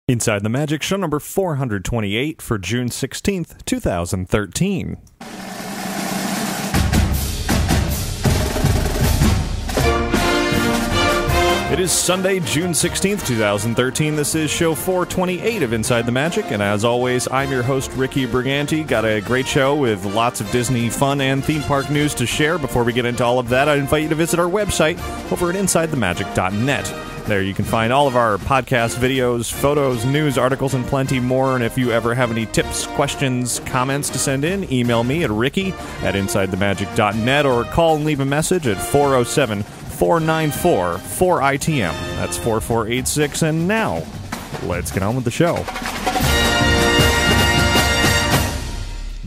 Inside the Magic, show number 428 for June 16th, 2013. It is Sunday, June 16th, 2013. This is show 428 of Inside the Magic, and as always, I'm your host, Ricky Briganti. Got a great show with lots of Disney fun and theme park news to share. Before we get into all of that, I invite you to visit our website over at InsideTheMagic.net. There you can find all of our podcasts, videos, photos, news, articles, and plenty more. And if you ever have any tips, questions, comments to send in, email me at ricky@InsideTheMagic.net or call and leave a message at 407-494-4ITM. That's 4486. And now, let's get on with the show.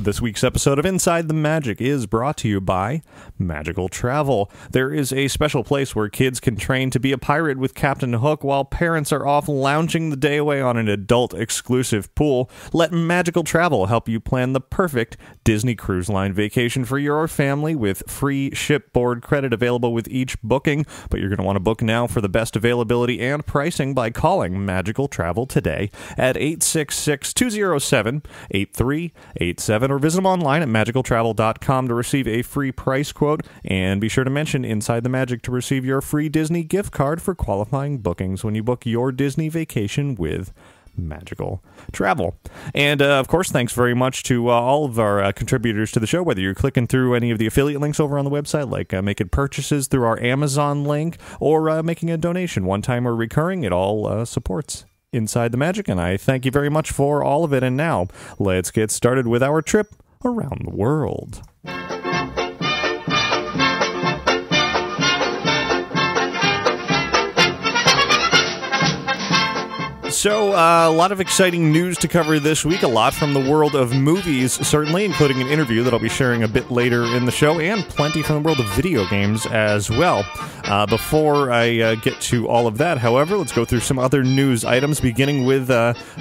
This week's episode of Inside the Magic is brought to you by Magical Travel. There is a special place where kids can train to be a pirate with Captain Hook while parents are off lounging the day away on an adult-exclusive pool. Let Magical Travel help you plan the perfect Disney Cruise Line vacation for your family with free shipboard credit available with each booking. But you're going to want to book now for the best availability and pricing by calling Magical Travel today at 866-207-8387. Or visit them online at magicaltravel.com to receive a free price quote. And be sure to mention Inside the Magic to receive your free Disney gift card for qualifying bookings when you book your Disney vacation with Magical Travel. And of course, thanks very much to all of our contributors to the show, whether you're clicking through any of the affiliate links over on the website, like making purchases through our Amazon link, or making a donation, one time or recurring. It all supports Inside the Magic, and I thank you very much for all of it. And now, let's get started with our trip around the world. So, a lot of exciting news to cover this week. A lot from the world of movies, certainly, including an interview that I'll be sharing a bit later in the show, and plenty from the world of video games as well. Before I get to all of that, however, let's go through some other news items, beginning with,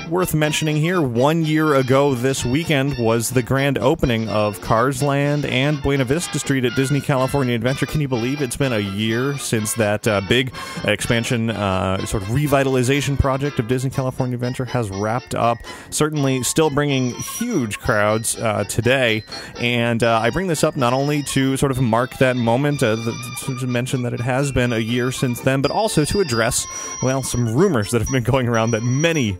worth mentioning here, 1 year ago this weekend was the grand opening of Cars Land and Buena Vista Street at Disney California Adventure. Can you believe it's been a year since that big expansion, sort of revitalization project of Disney California Adventure has wrapped up? Certainly still bringing huge crowds today, and I bring this up not only to sort of mark that moment, to mention that it has been a year since then, but also to address, well, some rumors that have been going around that many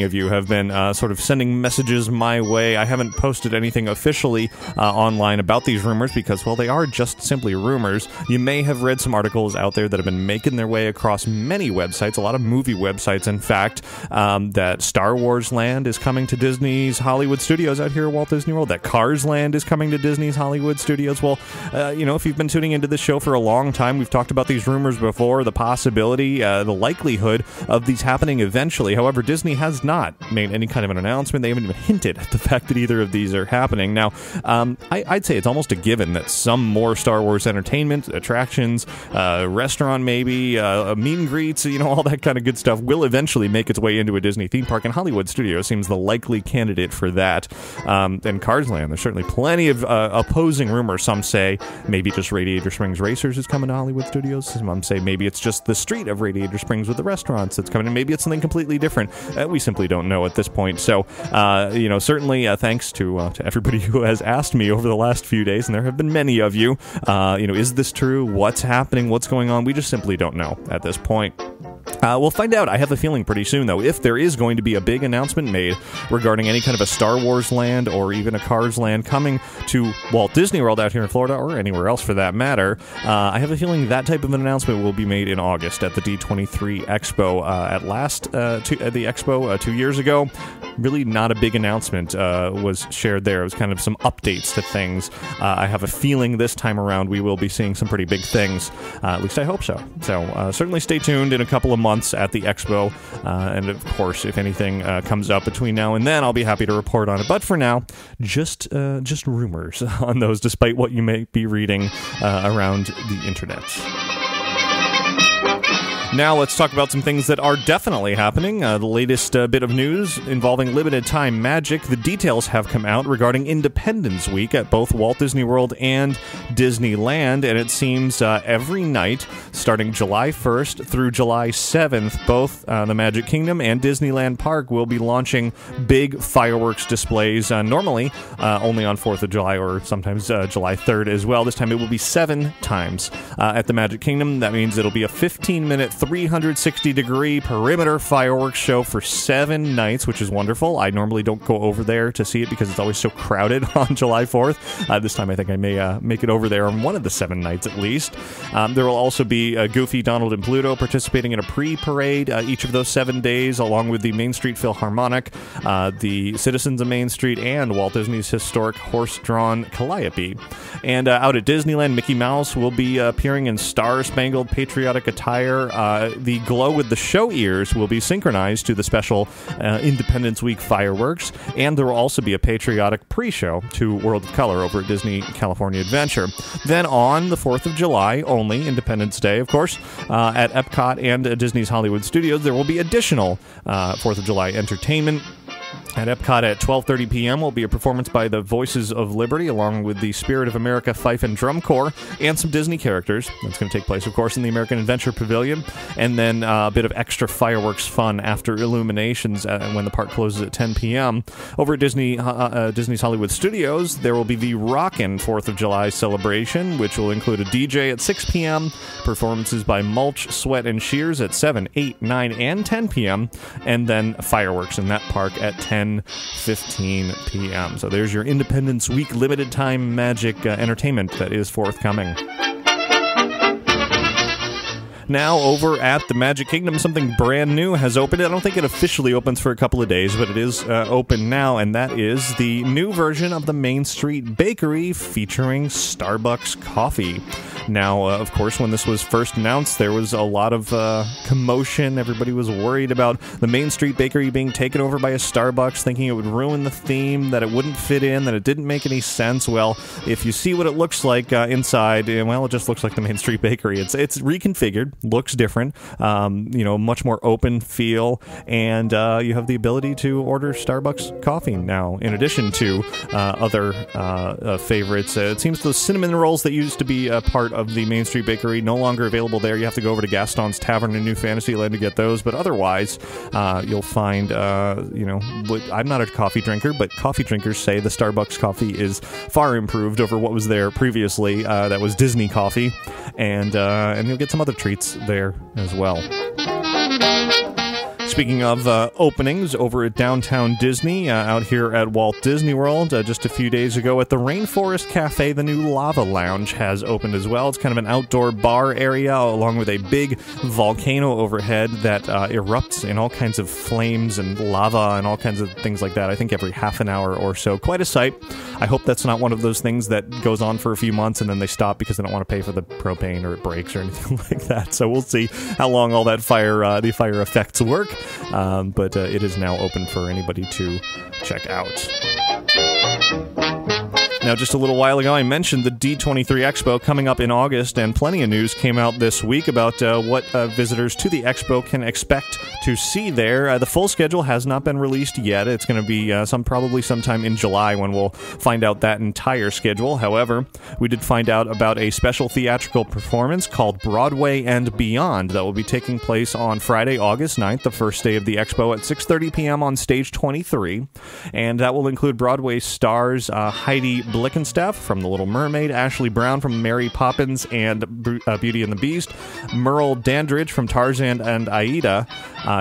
of you have been sort of sending messages my way. I haven't posted anything officially online about these rumors because, well, they are just simply rumors. You may have read some articles out there that have been making their way across many websites, a lot of movie websites, in fact, that Star Wars Land is coming to Disney's Hollywood Studios out here at Walt Disney World, that Cars Land is coming to Disney's Hollywood Studios. Well, if you've been tuning into this show for a long time, we've talked about these rumors before, the possibility, the likelihood of these happening eventually. However, Disney has not made any kind of an announcement. They haven't even hinted at the fact that either of these are happening. Now, I'd say it's almost a given that some more Star Wars entertainment, attractions, restaurant maybe, meet and greets, all that kind of good stuff will eventually make its way into a Disney theme park, and Hollywood Studios seems the likely candidate for that. And Cars Land, there's certainly plenty of opposing rumors. Some say maybe just Radiator Springs Racers is coming to Hollywood Studios. Some say maybe it's just the street of Radiator Springs with the restaurants that's coming in. Maybe it's something completely different. We simply don't know at this point. So, certainly thanks to everybody who has asked me over the last few days, and there have been many of you, is this true? What's happening? What's going on? We just simply don't know at this point. We'll find out, I have a feeling, pretty soon, though, if there is going to be a big announcement made regarding any kind of a Star Wars land or even a Cars Land coming to Walt Disney World out here in Florida, or anywhere else for that matter. I have a feeling that type of an announcement will be made in August at the D23 Expo. At the Expo 2 years ago, really not a big announcement was shared there. It was kind of some updates to things. I have a feeling this time around we will be seeing some pretty big things. At least I hope so. So certainly stay tuned in a couple of months at the Expo. And of course, if anything comes up between now and then, I'll be happy to report on it. But for now, just rumors on those, despite what you may be reading around the internet. Now let's talk about some things that are definitely happening. The latest bit of news involving limited time magic. The details have come out regarding Independence Week at both Walt Disney World and Disneyland, and it seems every night, starting July 1st through July 7th, both the Magic Kingdom and Disneyland Park will be launching big fireworks displays, normally only on 4th of July or sometimes July 3rd as well. This time it will be 7 times at the Magic Kingdom. That means it'll be a 15-minute 360-degree perimeter fireworks show for 7 nights, which is wonderful. I normally don't go over there to see it because it's always so crowded on July 4th. This time I think I may make it over there on one of the 7 nights at least. There will also be Goofy, Donald, and Pluto participating in a pre-parade each of those 7 days, along with the Main Street Philharmonic, the Citizens of Main Street, and Walt Disney's historic horse-drawn Calliope. And out at Disneyland, Mickey Mouse will be appearing in star-spangled patriotic attire. The glow with the show ears will be synchronized to the special Independence Week fireworks, and there will also be a patriotic pre-show to World of Color over at Disney California Adventure. Then on the 4th of July, only Independence Day, of course, at Epcot and Disney's Hollywood Studios, there will be additional 4th of July entertainment. At Epcot at 12:30 p.m. will be a performance by the Voices of Liberty, along with the Spirit of America Fife and Drum Corps, and some Disney characters. That's going to take place, of course, in the American Adventure Pavilion. And then a bit of extra fireworks fun after illuminations when the park closes at 10 p.m. Over at Disney's Hollywood Studios, there will be the Rockin' 4th of July celebration, which will include a DJ at 6 p.m., performances by Mulch, Sweat, and Shears at 7, 8, 9, and 10 p.m., and then fireworks in that park at 10:15 p.m. So there's your Independence Week limited time magic entertainment that is forthcoming. Now, over at the Magic Kingdom, something brand new has opened. I don't think it officially opens for a couple of days, but it is open now, and that is the new version of the Main Street Bakery featuring Starbucks coffee. Now, of course, when this was first announced, there was a lot of commotion. Everybody was worried about the Main Street Bakery being taken over by a Starbucks, thinking it would ruin the theme, that it wouldn't fit in, that it didn't make any sense. Well, if you see what it looks like inside, well, it just looks like the Main Street Bakery. It's reconfigured, looks different, much more open feel, and you have the ability to order Starbucks coffee now, in addition to other favorites. It seems those cinnamon rolls that used to be a part of the Main Street Bakery no longer available there. You have to go over to Gaston's Tavern in New Fantasyland to get those, but otherwise you'll find I'm not a coffee drinker, but coffee drinkers say the Starbucks coffee is far improved over what was there previously. That was Disney coffee, and you'll get some other treats there as well. Speaking of openings, over at Downtown Disney, out here at Walt Disney World, just a few days ago at the Rainforest Cafe, the new Lava Lounge has opened as well. It's kind of an outdoor bar area along with a big volcano overhead that erupts in all kinds of flames and lava and all kinds of things like that, I think every half an hour or so. Quite a sight. I hope that's not one of those things that goes on for a few months and then they stop because they don't want to pay for the propane or it breaks or anything like that. So we'll see how long all that the fire effects work. But it is now open for anybody to check out. Now, just a little while ago, I mentioned the D23 Expo coming up in August, and plenty of news came out this week about what visitors to the Expo can expect to see there. The full schedule has not been released yet. It's going to be probably sometime in July when we'll find out that entire schedule. However, we did find out about a special theatrical performance called Broadway and Beyond that will be taking place on Friday, August 9th, the first day of the Expo, at 6:30 p.m. on Stage 23. And that will include Broadway stars Heidi Blickenstaff from The Little Mermaid, Ashley Brown from Mary Poppins and Beauty and the Beast, Merle Dandridge from Tarzan and Aida,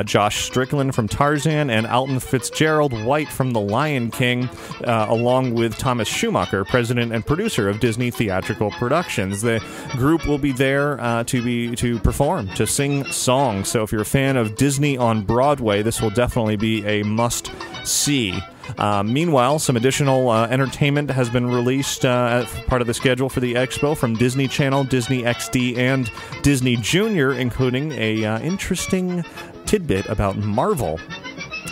Josh Strickland from Tarzan, and Alton Fitzgerald White from The Lion King, along with Thomas Schumacher, president and producer of Disney Theatrical Productions. The group will be there to perform, to sing songs. So if you're a fan of Disney on Broadway, this will definitely be a must-see. Meanwhile, some additional entertainment has been released as part of the schedule for the Expo from Disney Channel, Disney XD, and Disney Junior, including a interesting tidbit about Marvel.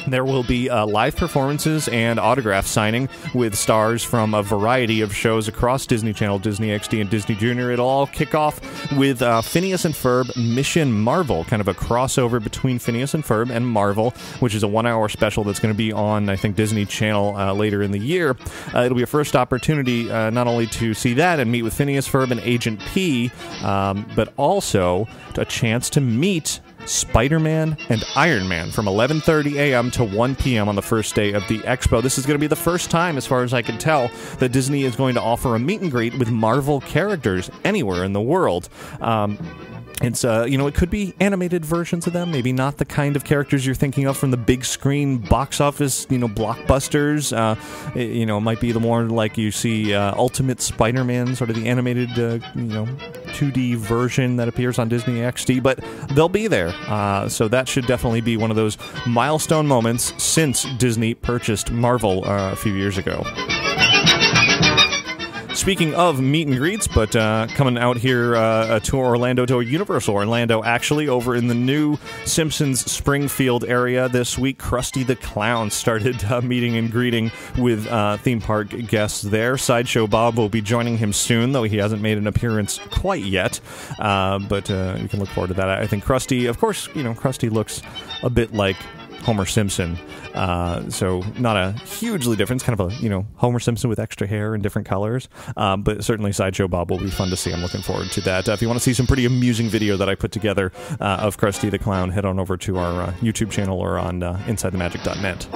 There will be live performances and autograph signing with stars from a variety of shows across Disney Channel, Disney XD, and Disney Junior. It'll all kick off with Phineas and Ferb Mission Marvel, kind of a crossover between Phineas and Ferb and Marvel, which is a 1-hour special that's going to be on, I think, Disney Channel later in the year. It'll be a first opportunity not only to see that and meet with Phineas, Ferb, and Agent P, but also a chance to meet Spider-Man and Iron Man from 11:30 a.m. to 1 p.m. on the first day of the expo. This is going to be the first time, as far as I can tell, that Disney is going to offer a meet and greet with Marvel characters anywhere in the world. It's, it could be animated versions of them, maybe not the kind of characters you're thinking of from the big screen box office, blockbusters. It might be the more like you see Ultimate Spider-Man, sort of the animated, 2D version that appears on Disney XD, but they'll be there. So that should definitely be one of those milestone moments since Disney purchased Marvel a few years ago. Speaking of meet and greets, but coming out here to Orlando, to Universal Orlando, actually, over in the new Simpsons Springfield area this week, Krusty the Clown started meeting and greeting with theme park guests there. Sideshow Bob will be joining him soon, though he hasn't made an appearance quite yet, but you can look forward to that. I think Krusty, of course, Krusty looks a bit like Homer Simpson, so not a hugely different. It's kind of a, Homer Simpson with extra hair and different colors, but certainly Sideshow Bob will be fun to see. I'm looking forward to that. If you want to see some pretty amusing video that I put together of Krusty the Clown, head on over to our YouTube channel or on InsideTheMagic.net.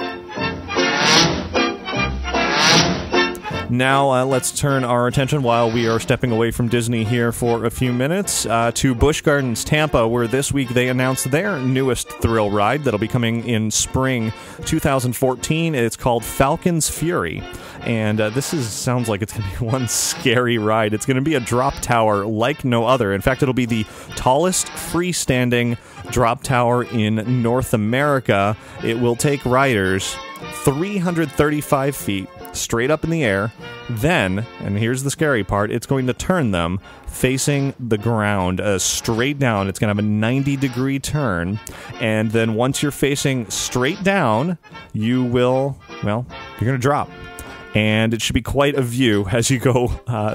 Now, let's turn our attention, while we are stepping away from Disney here for a few minutes, to Busch Gardens, Tampa, where this week they announced their newest thrill ride that'll be coming in spring 2014. It's called Falcon's Fury, and this sounds like it's going to be one scary ride. It's going to be a drop tower like no other. In fact, it'll be the tallest freestanding drop tower in North America. It will take riders 335 feet straight up in the air. Then, and here's the scary part, it's going to turn them facing the ground, straight down. It's going to have a 90-degree turn, and then once you're facing straight down, you're going to drop. And it should be quite a view as you go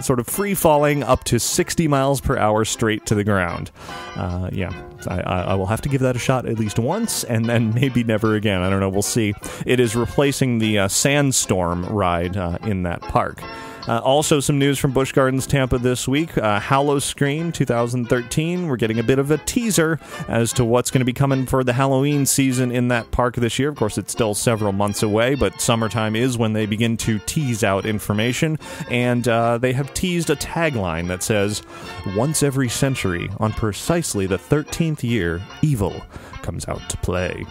sort of free-falling up to 60 miles per hour straight to the ground. I will have to give that a shot at least once, and then maybe never again. I don't know. We'll see. It is replacing the Sandstorm ride in that park. Also, some news from Busch Gardens, Tampa this week. HOWLO-SCREAM 2013. We're getting a bit of a teaser as to what's going to be coming for the Halloween season in that park this year. Of course, it's still several months away, but summertime is when they begin to tease out information. And they have teased a tagline that says, "Once every century, on precisely the 13th year, evil comes out to play."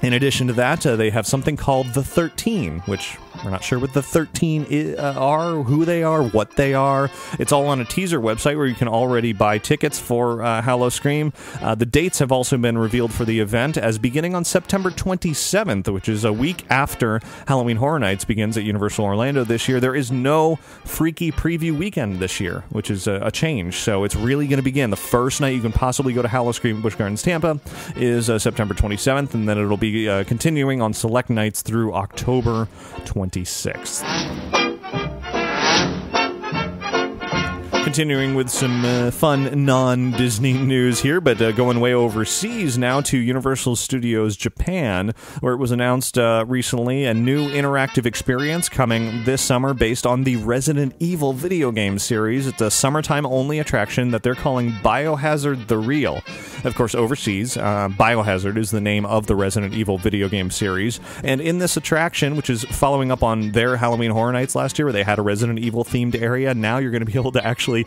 In addition to that, they have something called the 13, which we're not sure what the 13 are, who they are, what they are. It's all on a teaser website where you can already buy tickets for HOWLO-SCREAM. The dates have also been revealed for the event, as beginning on September 27th, which is a week after Halloween Horror Nights begins at Universal Orlando this year. There is no freaky preview weekend this year, which is a change. So it's really going to begin. The first night you can possibly go to HOWLO-SCREAM Busch Gardens Tampa is September 27th, and then it'll be continuing on select nights through October 26th. Continuing with some fun non-Disney news here, but going way overseas now to Universal Studios Japan, where it was announced recently a new interactive experience coming this summer based on the Resident Evil video game series. It's a summertime-only attraction that they're calling Biohazard the Real. Of course, overseas, Biohazard is the name of the Resident Evil video game series, and in this attraction, which is following up on their Halloween Horror Nights last year, where they had a Resident Evil-themed area, now you're going to be able to actually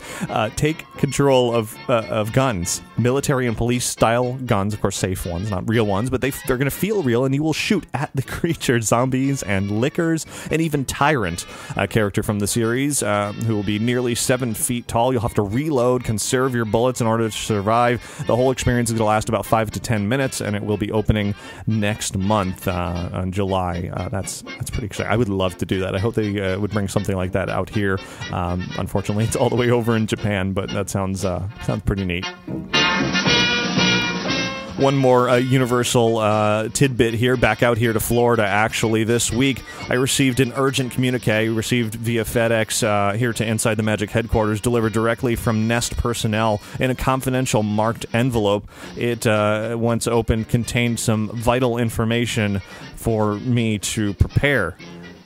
take control of guns, military and police style guns, of course safe ones, not real ones, but they're going to feel real, and you will shoot at the creatures, zombies and lickers, and even Tyrant, a character from the series, who will be nearly 7 feet tall. You'll have to reload, conserve your bullets in order to survive. The whole experience is going to last about 5 to 10 minutes, and it will be opening next month on July. That's pretty exciting. I would love to do that. I hope they would bring something like that out here. Unfortunately, it's all the way over in Japan, but that sounds pretty neat. One more Universal tidbit here, back out here to Florida, actually. This week, I received an urgent communique received via FedEx here to Inside the Magic headquarters, delivered directly from Nest personnel in a confidential marked envelope. It, once opened, contained some vital information for me to prepare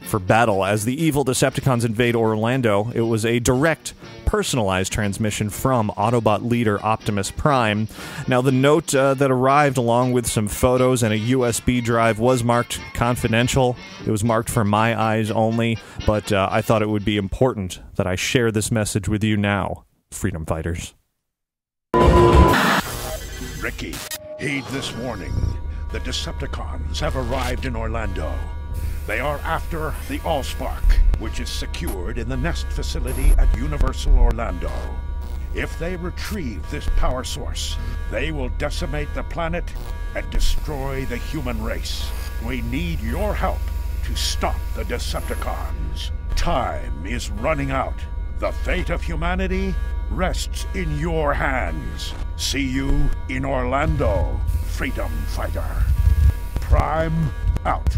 for battle as the evil Decepticons invade Orlando. It was a direct, personalized transmission from Autobot leader Optimus Prime. Now, the note that arrived along with some photos and a USB drive was marked confidential. It was marked for my eyes only, but I thought it would be important that I share this message with you now, freedom fighters. Ricky, heed this warning. The Decepticons have arrived in Orlando. They are after the Allspark, which is secured in the Nest facility at Universal Orlando. If they retrieve this power source, they will decimate the planet and destroy the human race. We need your help to stop the Decepticons. Time is running out. The fate of humanity rests in your hands. See you in Orlando, freedom fighter. Prime out.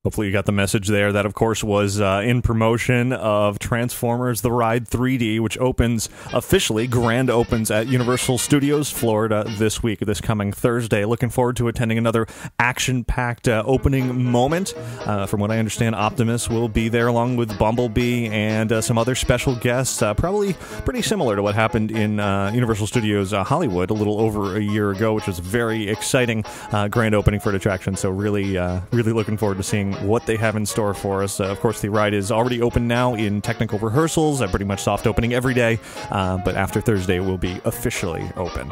Hopefully you got the message there. That, of course, was in promotion of Transformers The Ride 3D, which opens officially, grand opens at Universal Studios Florida this week, this coming Thursday. Looking forward to attending another action-packed opening moment. From what I understand, Optimus will be there along with Bumblebee and some other special guests, probably pretty similar to what happened in Universal Studios Hollywood a little over a year ago, which was a very exciting grand opening for an attraction. So really looking forward to seeing what they have in store for us. Of course, the ride is already open now in technical rehearsals, pretty much soft opening every day, but after Thursday it will be officially open.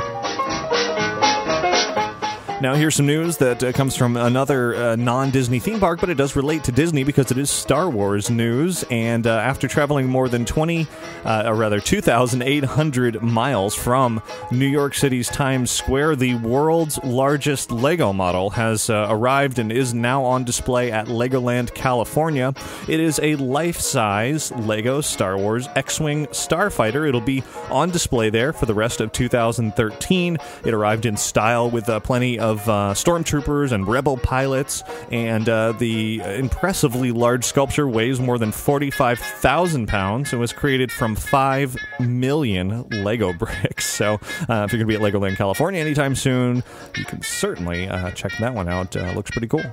Now, here's some news that comes from another non-Disney theme park, but it does relate to Disney because it is Star Wars news. And after traveling more than 2,800 miles from New York City's Times Square, the world's largest Lego model has arrived and is now on display at Legoland, California. It is a life-size Lego Star Wars X-Wing Starfighter. It'll be on display there for the rest of 2013. It arrived in style with plenty of stormtroopers and rebel pilots, and the impressively large sculpture weighs more than 45,000 pounds and was created from 5 million Lego bricks. So if you're going to be at Legoland, California anytime soon, you can certainly check that one out. Looks pretty cool.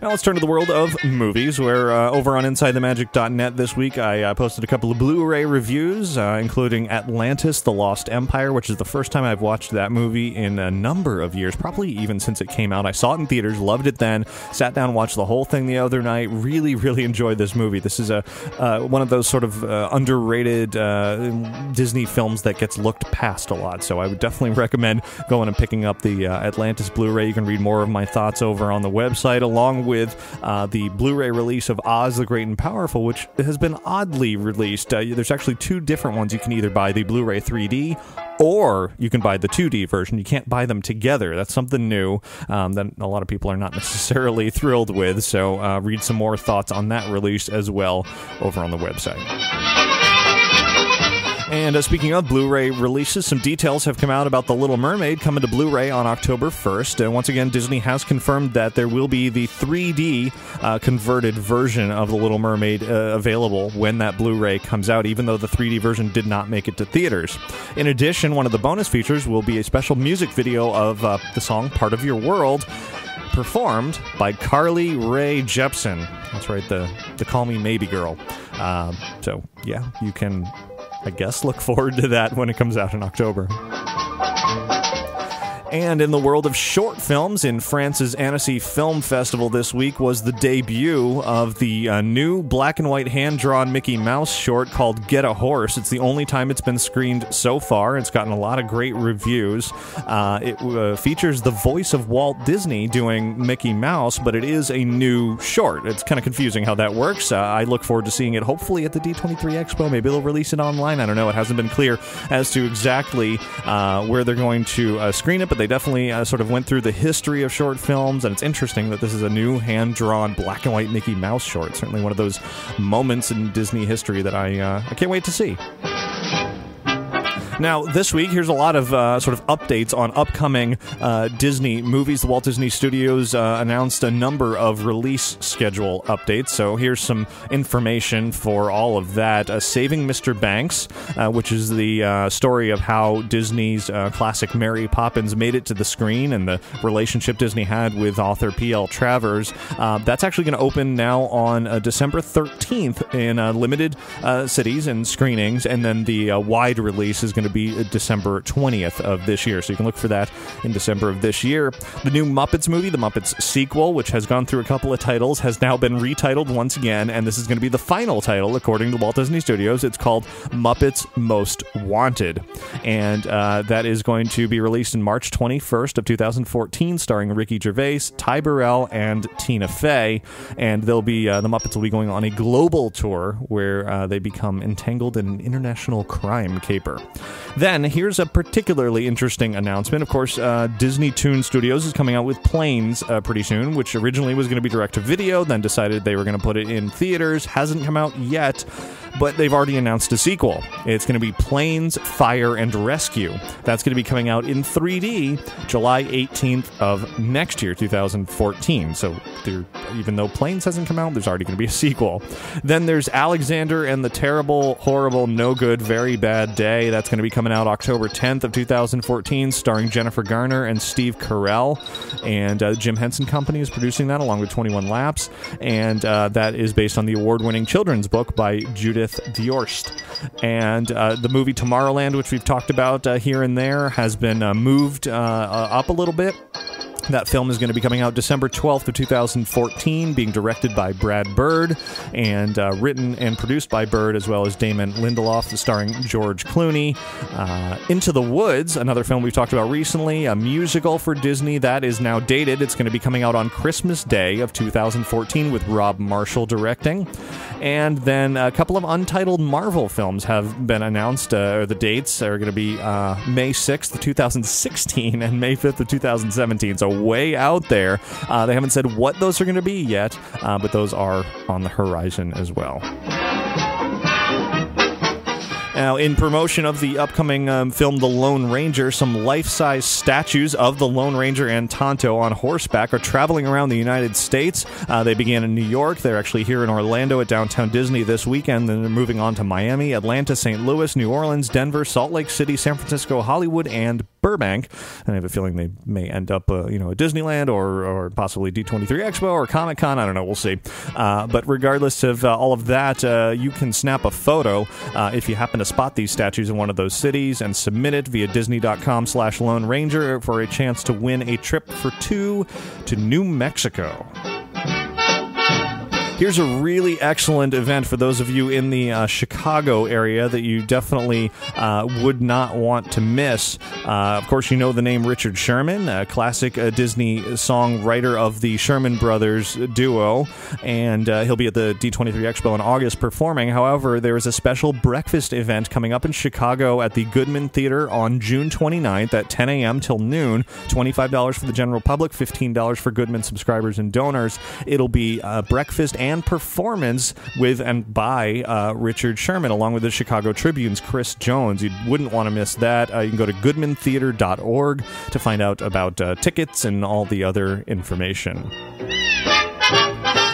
Now let's turn to the world of movies, where over on InsideTheMagic.net this week I posted a couple of Blu-ray reviews, including Atlantis: The Lost Empire, which is the first time I've watched that movie in a number of years, probably even since it came out. I saw it in theaters, loved it then, sat down and watched the whole thing the other night, really enjoyed this movie. This is one of those sort of underrated Disney films that gets looked past a lot, so I would definitely recommend going and picking up the Atlantis Blu-ray. You can read more of my thoughts over on the website, along with the Blu-ray release of Oz the Great and Powerful, which has been oddly released. There's actually two different ones. You can either buy the Blu-ray 3D or you can buy the 2D version. You can't buy them together. That's something new that a lot of people are not necessarily thrilled with, so read some more thoughts on that release as well over on the website. And speaking of Blu-ray releases, some details have come out about The Little Mermaid coming to Blu-ray on October 1st. Once again, Disney has confirmed that there will be the 3D converted version of The Little Mermaid available when that Blu-ray comes out, even though the 3D version did not make it to theaters. In addition, one of the bonus features will be a special music video of the song Part of Your World, performed by Carly Rae Jepsen. That's right, the Call Me Maybe girl. So, yeah, you can, I guess, look forward to that when it comes out in October. And in the world of short films, in France's Annecy Film Festival this week was the debut of the new black and white hand-drawn Mickey Mouse short called Get a Horse. It's the only time it's been screened so far. It's gotten a lot of great reviews. It features the voice of Walt Disney doing Mickey Mouse, but it is a new short. It's kind of confusing how that works. I look forward to seeing it hopefully at the D23 Expo. Maybe they'll release it online. I don't know. It hasn't been clear as to exactly where they're going to screen it, but They definitely sort of went through the history of short films, and it's interesting that this is a new hand-drawn black and white Mickey Mouse short. Certainly one of those moments in Disney history that I can't wait to see. Now, this week, here's a lot of sort of updates on upcoming Disney movies. The Walt Disney Studios announced a number of release schedule updates, so here's some information for all of that. Saving Mr. Banks, which is the story of how Disney's classic Mary Poppins made it to the screen and the relationship Disney had with author P.L. Travers. That's actually going to open now on December 13th in limited cities and screenings, and then the wide release is going to be December 20th of this year, so you can look for that in December of this year. The new Muppets movie, the Muppets sequel, which has gone through a couple of titles, has now been retitled once again, and this is going to be the final title according to Walt Disney Studios. It's called Muppets Most Wanted, and that is going to be released in March 21st of 2014, starring Ricky Gervais, Ty Burrell, and Tina Fey, and they'll be the Muppets will be going on a global tour where they become entangled in an international crime caper. Then, here's a particularly interesting announcement. Of course, Disney Toon Studios is coming out with Planes pretty soon, which originally was going to be direct-to-video, then decided they were going to put it in theaters. Hasn't come out yet, but they've already announced a sequel. It's going to be Planes, Fire, and Rescue. That's going to be coming out in 3D July 18th of next year, 2014. So even though Planes hasn't come out, there's already going to be a sequel. Then there's Alexander and the Terrible, Horrible, No Good, Very Bad Day. That's going to be coming out October 10th of 2014, starring Jennifer Garner and Steve Carell. And Jim Henson Company is producing that along with 21 Laps. And that is based on the award-winning children's book by Judith Diorst. And the movie Tomorrowland, which we've talked about here and there, has been moved up a little bit. That film is going to be coming out December 12th of 2014, being directed by Brad Bird, and written and produced by Bird, as well as Damon Lindelof, starring George Clooney. Into the Woods, another film we've talked about recently, a musical for Disney that is now dated. It's going to be coming out on Christmas Day of 2014 with Rob Marshall directing. And then a couple of untitled Marvel films have been announced. The dates are going to be May 6th of 2016 and May 5th of 2017. So way out there. They haven't said what those are going to be yet, but those are on the horizon as well. Now, in promotion of the upcoming film The Lone Ranger, some life-size statues of the Lone Ranger and Tonto on horseback are traveling around the United States. They began in New York. They're actually here in Orlando at Downtown Disney this weekend. Then they're moving on to Miami, Atlanta, St. Louis, New Orleans, Denver, Salt Lake City, San Francisco, Hollywood, and Burbank. And I have a feeling they may end up, at Disneyland or possibly D23 Expo or Comic-Con. I don't know. We'll see. But regardless of all of that, you can snap a photo if you happen to spot these statues in one of those cities and submit it via Disney.com/Lone Ranger for a chance to win a trip for two to New Mexico. Here's a really excellent event for those of you in the Chicago area that you definitely would not want to miss. Of course, you know the name Richard Sherman, a classic Disney songwriter of the Sherman Brothers duo, and he'll be at the D23 Expo in August performing. However, there is a special breakfast event coming up in Chicago at the Goodman Theater on June 29th at 10 a.m. till noon. $25 for the general public, $15 for Goodman subscribers and donors. It'll be breakfast and performance with and by Richard Sherman, along with the Chicago Tribune's Chris Jones. You wouldn't want to miss that. You can go to goodmantheater.org to find out about tickets and all the other information.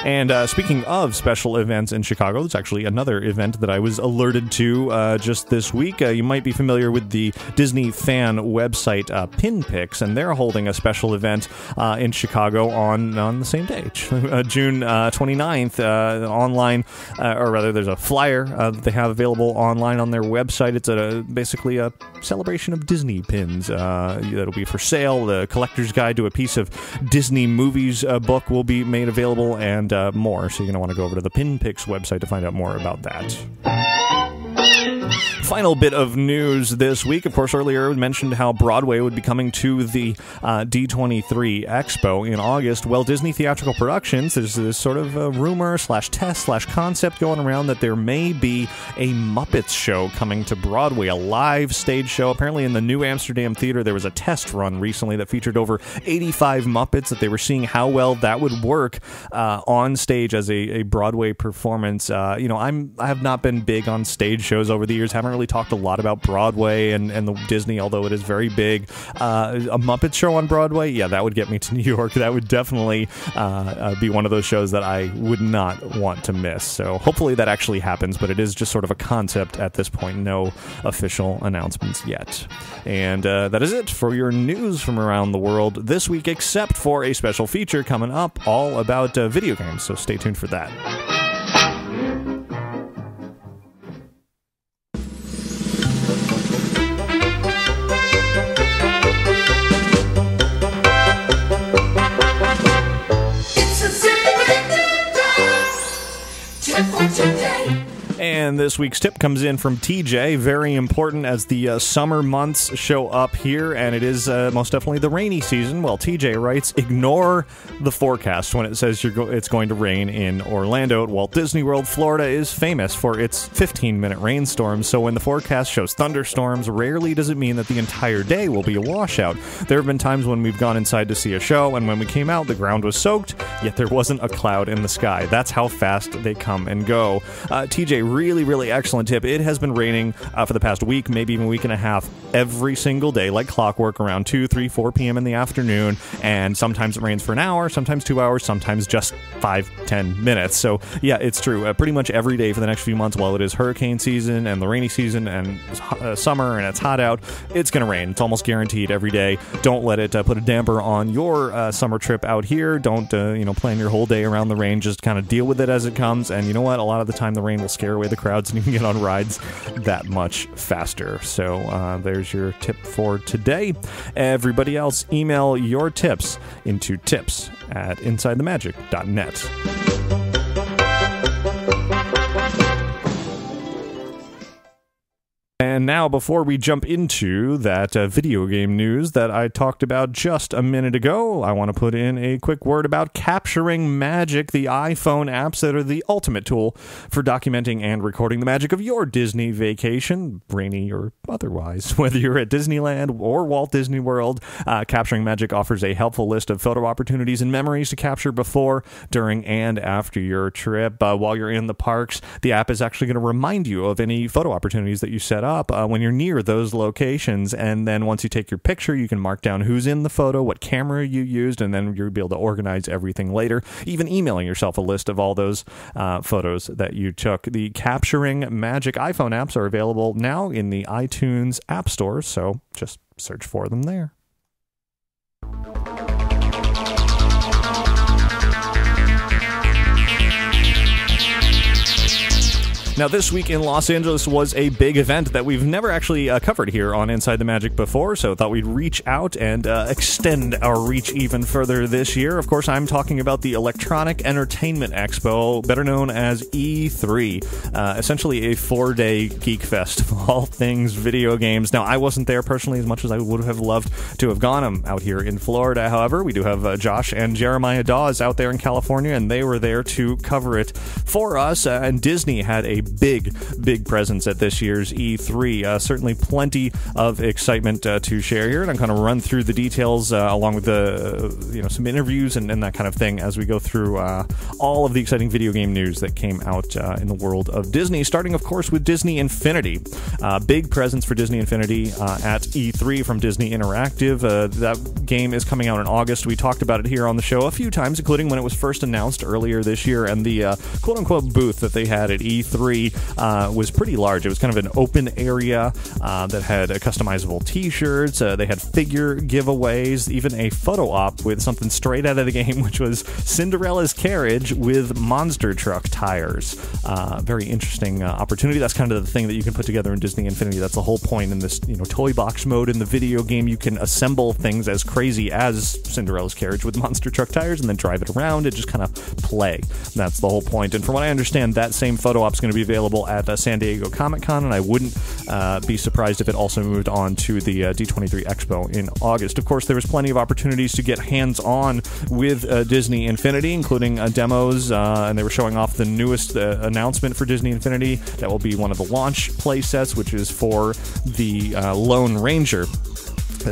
And speaking of special events in Chicago, there's actually another event that I was alerted to just this week. You might be familiar with the Disney fan website Pinpix, and they're holding a special event in Chicago on the same day, June 29th, online, or rather there's a flyer that they have available online on their website. It's basically a celebration of Disney pins that'll be for sale. The collector's guide to a piece of Disney movies book will be made available, and more, so you're going to want to go over to the Pinpix website to find out more about that. Final bit of news this week. Of course, earlier we mentioned how Broadway would be coming to the D23 Expo in August. Well, Disney Theatrical Productions, there's this sort of rumor slash test slash concept going around that there may be a Muppets show coming to Broadway, a live stage show. Apparently in the New Amsterdam Theater, there was a test run recently that featured over 85 Muppets, that they were seeing how well that would work on stage as a Broadway performance. I have not been big on stage shows over the years, haven't really talked a lot about Broadway and the Disney, although it is very big. A Muppet show on Broadway, yeah, that would get me to New York. That would definitely be one of those shows that I would not want to miss. So hopefully that actually happens, but it is just sort of a concept at this point. No official announcements yet. And that is it for your news from around the world this week, except for a special feature coming up all about video games. So stay tuned for that. And this week's tip comes in from TJ, very important as the summer months show up here, and it is most definitely the rainy season. Well, TJ writes, ignore the forecast when it says it's going to rain in Orlando. At Walt Disney World, Florida is famous for its 15-minute rainstorms, so when the forecast shows thunderstorms, rarely does it mean that the entire day will be a washout. There have been times when we've gone inside to see a show, and when we came out, the ground was soaked, yet there wasn't a cloud in the sky. That's how fast they come and go. TJ, really excellent tip. It has been raining for the past week, maybe even a week and a half, every single day, like clockwork, around 2, 3, 4 p.m. in the afternoon, and sometimes it rains for an hour, sometimes 2 hours, sometimes just 5, 10 minutes. So yeah, it's true. Pretty much every day for the next few months, while it is hurricane season and the rainy season and summer and it's hot out, it's going to rain. It's almost guaranteed every day. Don't let it put a damper on your summer trip out here. Don't plan your whole day around the rain. Just kind of deal with it as it comes. And you know what? A lot of the time the rain will scare away the crowds and you can get on rides that much faster. So there's your tip for today. Everybody else, email your tips into tips@insidethemagic.net. And now, before we jump into that video game news that I talked about just a minute ago, I want to put in a quick word about Capturing Magic, the iPhone apps that are the ultimate tool for documenting and recording the magic of your Disney vacation, rainy or otherwise. Whether you're at Disneyland or Walt Disney World, Capturing Magic offers a helpful list of photo opportunities and memories to capture before, during, and after your trip. While you're in the parks, the app is actually going to remind you of any photo opportunities that you set up when you're near those locations, and then once you take your picture, you can mark down who's in the photo, what camera you used, and then you'll be able to organize everything later, even emailing yourself a list of all those photos that you took. The Capturing Magic iPhone apps are available now in the iTunes App Store, so just search for them there. Now, this week in Los Angeles was a big event that we've never actually covered here on Inside the Magic before, so I thought we'd reach out and extend our reach even further this year. Of course, I'm talking about the Electronic Entertainment Expo, better known as E3, essentially a 4-day geek fest of all things video games. Now, I wasn't there personally as much as I would have loved to have gone. I'm out here in Florida. However, we do have Josh and Jeremiah Dawes out there in California, and they were there to cover it for us, and Disney had a big presence at this year's E3. Certainly plenty of excitement to share here, and I'm going to run through the details along with the some interviews and that kind of thing as we go through all of the exciting video game news that came out in the world of Disney, starting of course with Disney Infinity. Big presence for Disney Infinity at E3 from Disney Interactive. That game is coming out in August. We talked about it here on the show a few times, including when it was first announced earlier this year, and the quote-unquote booth that they had at E3 was pretty large. It was kind of an open area that had customizable t-shirts. They had figure giveaways, even a photo op with something straight out of the game, which was Cinderella's carriage with monster truck tires. Very interesting opportunity. That's kind of the thing that you can put together in Disney Infinity. That's the whole point in this toy box mode in the video game. You can assemble things as crazy as Cinderella's carriage with monster truck tires and then drive it around and just kind of play. That's the whole point. And from what I understand, that same photo op is going to be available at San Diego Comic-Con, and I wouldn't be surprised if it also moved on to the D23 Expo in August. Of course, there was plenty of opportunities to get hands-on with Disney Infinity, including demos, and they were showing off the newest announcement for Disney Infinity. That will be one of the launch play sets, which is for the Lone Ranger.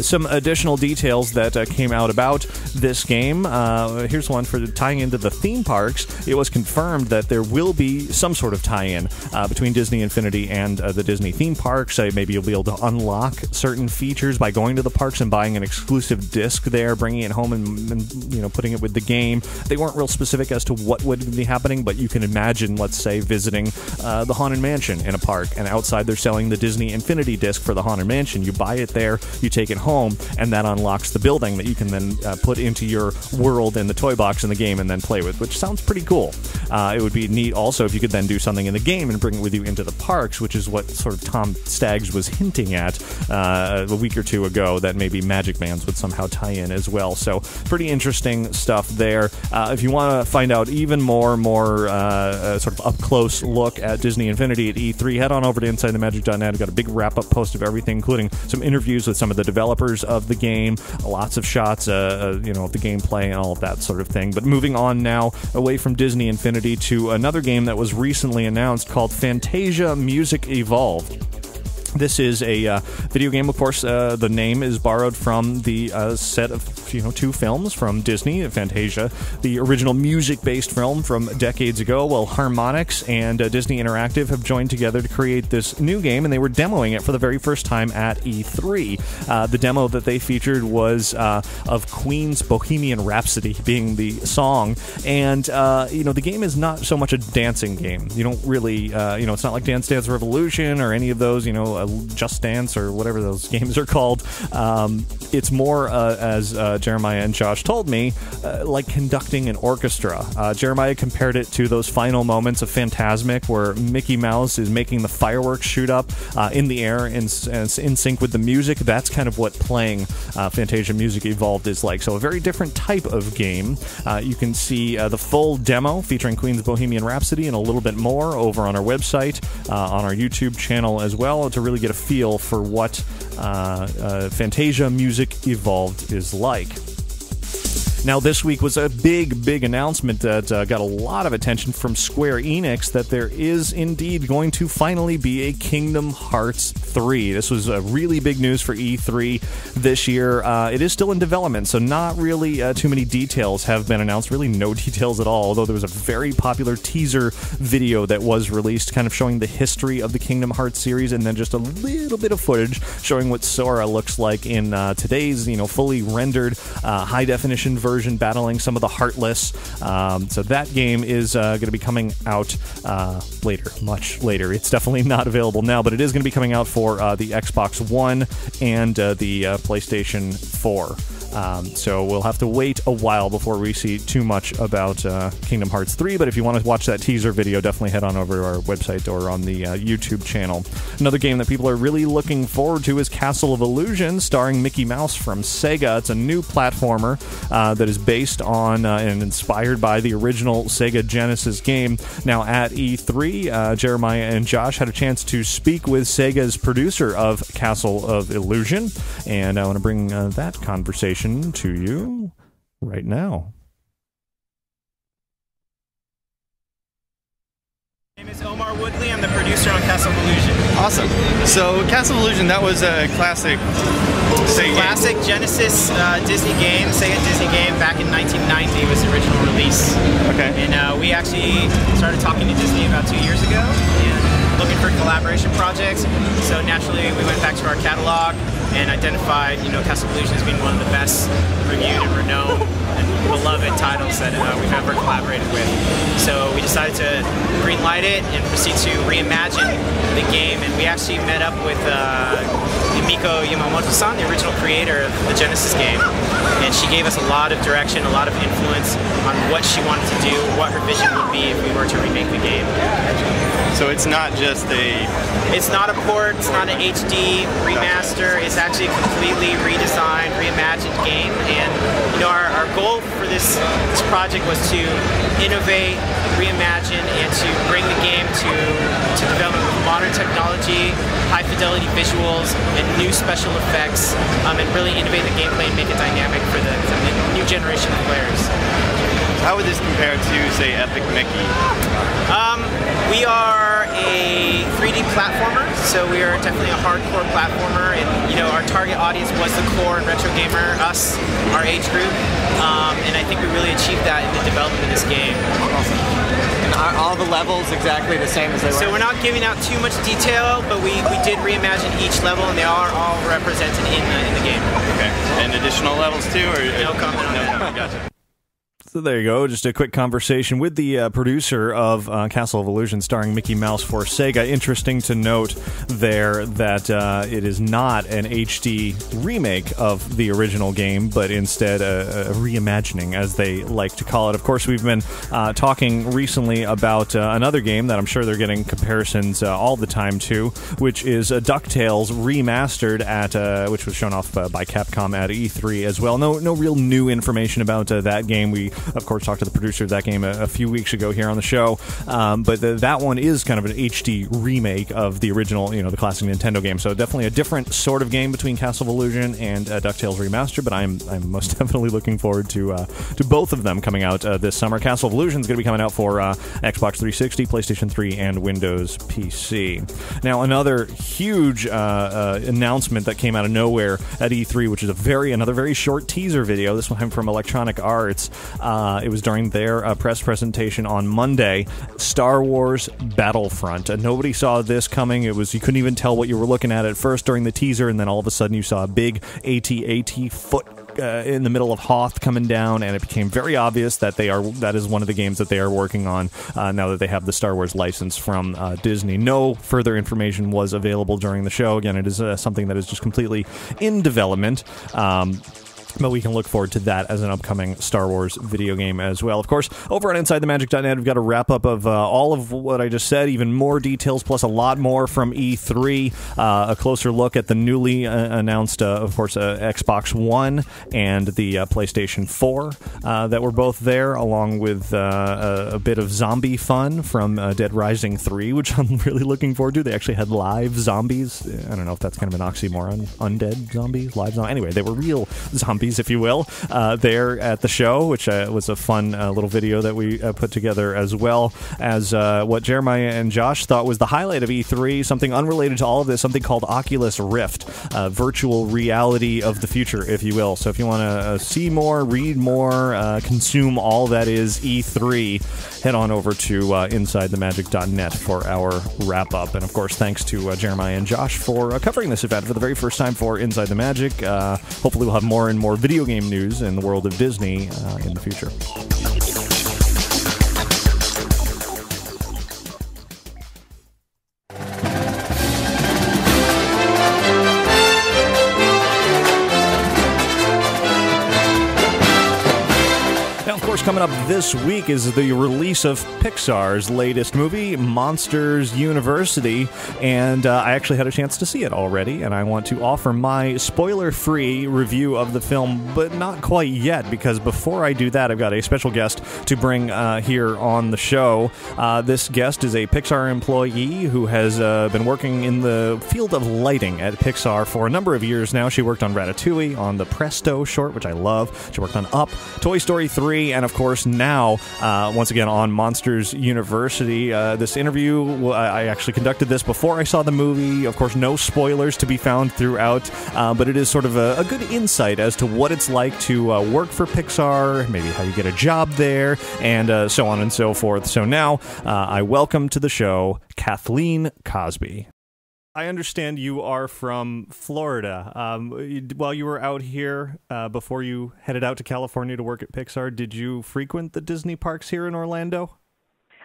Some additional details that came out about this game. Here's one for tying into the theme parks. It was confirmed that there will be some sort of tie-in between Disney Infinity and the Disney theme parks. Maybe you'll be able to unlock certain features by going to the parks and buying an exclusive disc there, bringing it home and putting it with the game. They weren't real specific as to what would be happening, but you can imagine, let's say, visiting the Haunted Mansion in a park, and outside they're selling the Disney Infinity disc for the Haunted Mansion. You buy it there, you take it home, and that unlocks the building that you can then put into your world in the toy box in the game and then play with, which sounds pretty cool. It would be neat also if you could then do something in the game and bring it with you into the parks, which is what sort of Tom Staggs was hinting at a week or two ago, that maybe Magic Bands would somehow tie in as well. So pretty interesting stuff there. If you want to find out even more sort of up-close look at Disney Infinity at E3, head on over to InsideTheMagic.net. I've got a big wrap-up post of everything, including some interviews with some of the developers of the game, lots of shots, of the gameplay and all of that sort of thing. But moving on now away from Disney Infinity to another game that was recently announced called Fantasia Music Evolved. This is a video game, of course. The name is borrowed from the set of two films from Disney, Fantasia, the original music-based film from decades ago. Well, Harmonix and Disney Interactive have joined together to create this new game, and they were demoing it for the very first time at E3. The demo that they featured was of Queen's Bohemian Rhapsody being the song, and the game is not so much a dancing game. You don't really, it's not like Dance Dance Revolution or any of those, Just Dance or whatever those games are called. It's more, as Jeremiah and Josh told me, like conducting an orchestra. Jeremiah compared it to those final moments of Fantasmic where Mickey Mouse is making the fireworks shoot up in the air in sync with the music. That's kind of what playing Fantasia Music Evolved is like. So a very different type of game. You can see the full demo featuring Queen's Bohemian Rhapsody and a little bit more over on our website, on our YouTube channel as well, to really get a feel for what Fantasia Music Evolved is like. Now, this week was a big announcement that got a lot of attention from Square Enix, that there is indeed going to finally be a Kingdom Hearts 3. This was really big news for E3 this year. It is still in development, so not really too many details have been announced, really no details at all, although there was a very popular teaser video that was released kind of showing the history of the Kingdom Hearts series, and then just a little bit of footage showing what Sora looks like in today's fully rendered high-definition version, battling some of the Heartless. So that game is going to be coming out later, much later. It's definitely not available now, but it is going to be coming out for the Xbox One and the PlayStation 4. So we'll have to wait a while before we see too much about Kingdom Hearts 3, but if you want to watch that teaser video, definitely head on over to our website or on the YouTube channel. Another game that people are really looking forward to is Castle of Illusion, starring Mickey Mouse from Sega. It's a new platformer that is based on and inspired by the original Sega Genesis game. Now, at E3, Jeremiah and Josh had a chance to speak with Sega's producer of Castle of Illusion, and I want to bring that conversation to you right now. My name is Omar Woodley. I'm the producer on Castle of Illusion. Awesome. So Castle of Illusion, that was a classic Sega classic game. Genesis Disney game, Sega Disney game back in 1990 was the original release. Okay. And we actually started talking to Disney about 2 years ago and looking for collaboration projects. So naturally we went back to our catalog and identified, Castle of Illusion as being one of the best reviewed and renowned and beloved titles that we've ever collaborated with. So we decided to greenlight it and proceed to reimagine the game. And we actually met up with Yumiko Yamamoto-san, the original creator of the Genesis game. And she gave us a lot of direction, a lot of influence on what she wanted to do, what her vision would be if we were to remake the game. So it's not just It's not a port, it's not an HD remaster, it's actually a completely redesigned, reimagined game. And our goal for this project was to innovate, reimagine, and to bring the game to development with modern technology, high fidelity visuals, and new special effects, and really innovate the gameplay and make it dynamic for the new generation of players. How would this compare to, say, Epic Mickey? We are a 3D platformer, so we are definitely a hardcore platformer, and our target audience was the core and retro gamer, us, our age group, and I think we really achieved that in the development of this game. Awesome. And are all the levels exactly the same as they were? So we're not giving out too much detail, but we did reimagine each level, and they are all represented in the game. Okay. And additional levels too, or no comment on that. Gotcha. So there you go, just a quick conversation with the producer of Castle of Illusion starring Mickey Mouse for Sega. Interesting to note there that it is not an HD remake of the original game, but instead a reimagining, as they like to call it. Of course, we've been talking recently about another game that I'm sure they're getting comparisons all the time to, which is DuckTales Remastered, which was shown off by Capcom at E3 as well. No real new information about that game. We of course, talked to the producer of that game a few weeks ago here on the show. But that one is kind of an HD remake of the original, the classic Nintendo game. So definitely a different sort of game between Castle of Illusion and DuckTales Remastered. But I'm most definitely looking forward to both of them coming out this summer. Castle of Illusion is going to be coming out for Xbox 360, PlayStation 3, and Windows PC. Now, another huge announcement that came out of nowhere at E3, which is another very short teaser video. This one from Electronic Arts. It was during their press presentation on Monday. Star Wars Battlefront. Nobody saw this coming. You couldn't even tell what you were looking at first during the teaser, and then all of a sudden you saw a big AT-AT foot in the middle of Hoth coming down, and it became very obvious that that is one of the games that they are working on now that they have the Star Wars license from Disney. No further information was available during the show. Again, it is something that is just completely in development. But we can look forward to that as an upcoming Star Wars video game as well. Of course, over on InsideTheMagic.net, we've got a wrap-up of all of what I just said, even more details, plus a lot more from E3, a closer look at the newly announced, of course, Xbox One and the PlayStation 4 that were both there, along with a bit of zombie fun from Dead Rising 3, which I'm really looking forward to. They actually had live zombies. I don't know if that's kind of an oxymoron. Undead zombies? Live zombies? Anyway, they were real zombies, if you will, there at the show, which was a fun little video that we put together, as well as what Jeremiah and Josh thought was the highlight of E3, something unrelated to all of this, something called Oculus Rift, virtual reality of the future, if you will. So if you want to see more, read more, consume all that is E3, head on over to InsideTheMagic.net for our wrap-up. And of course, thanks to Jeremiah and Josh for covering this event for the very first time for Inside the Magic. Hopefully we'll have more and more video game news in the world of Disney in the future. Coming up this week is the release of Pixar's latest movie, Monsters University, and I actually had a chance to see it already, and I want to offer my spoiler-free review of the film, but not quite yet, because before I do that, I've got a special guest to bring here on the show. This guest is a Pixar employee who has been working in the field of lighting at Pixar for a number of years now. She worked on Ratatouille, on the Presto short, which I love. She worked on Up, Toy Story 3, and of course now once again on Monsters University. This interview, I actually conducted this before I saw the movie. Of course, no spoilers to be found throughout, but it is sort of a good insight as to what it's like to work for Pixar, maybe how you get a job there, and so on and so forth. So now I welcome to the show Kathleen Cosby. I understand you are from Florida. While you were out here, before you headed out to California to work at Pixar, did you frequent the Disney parks here in Orlando?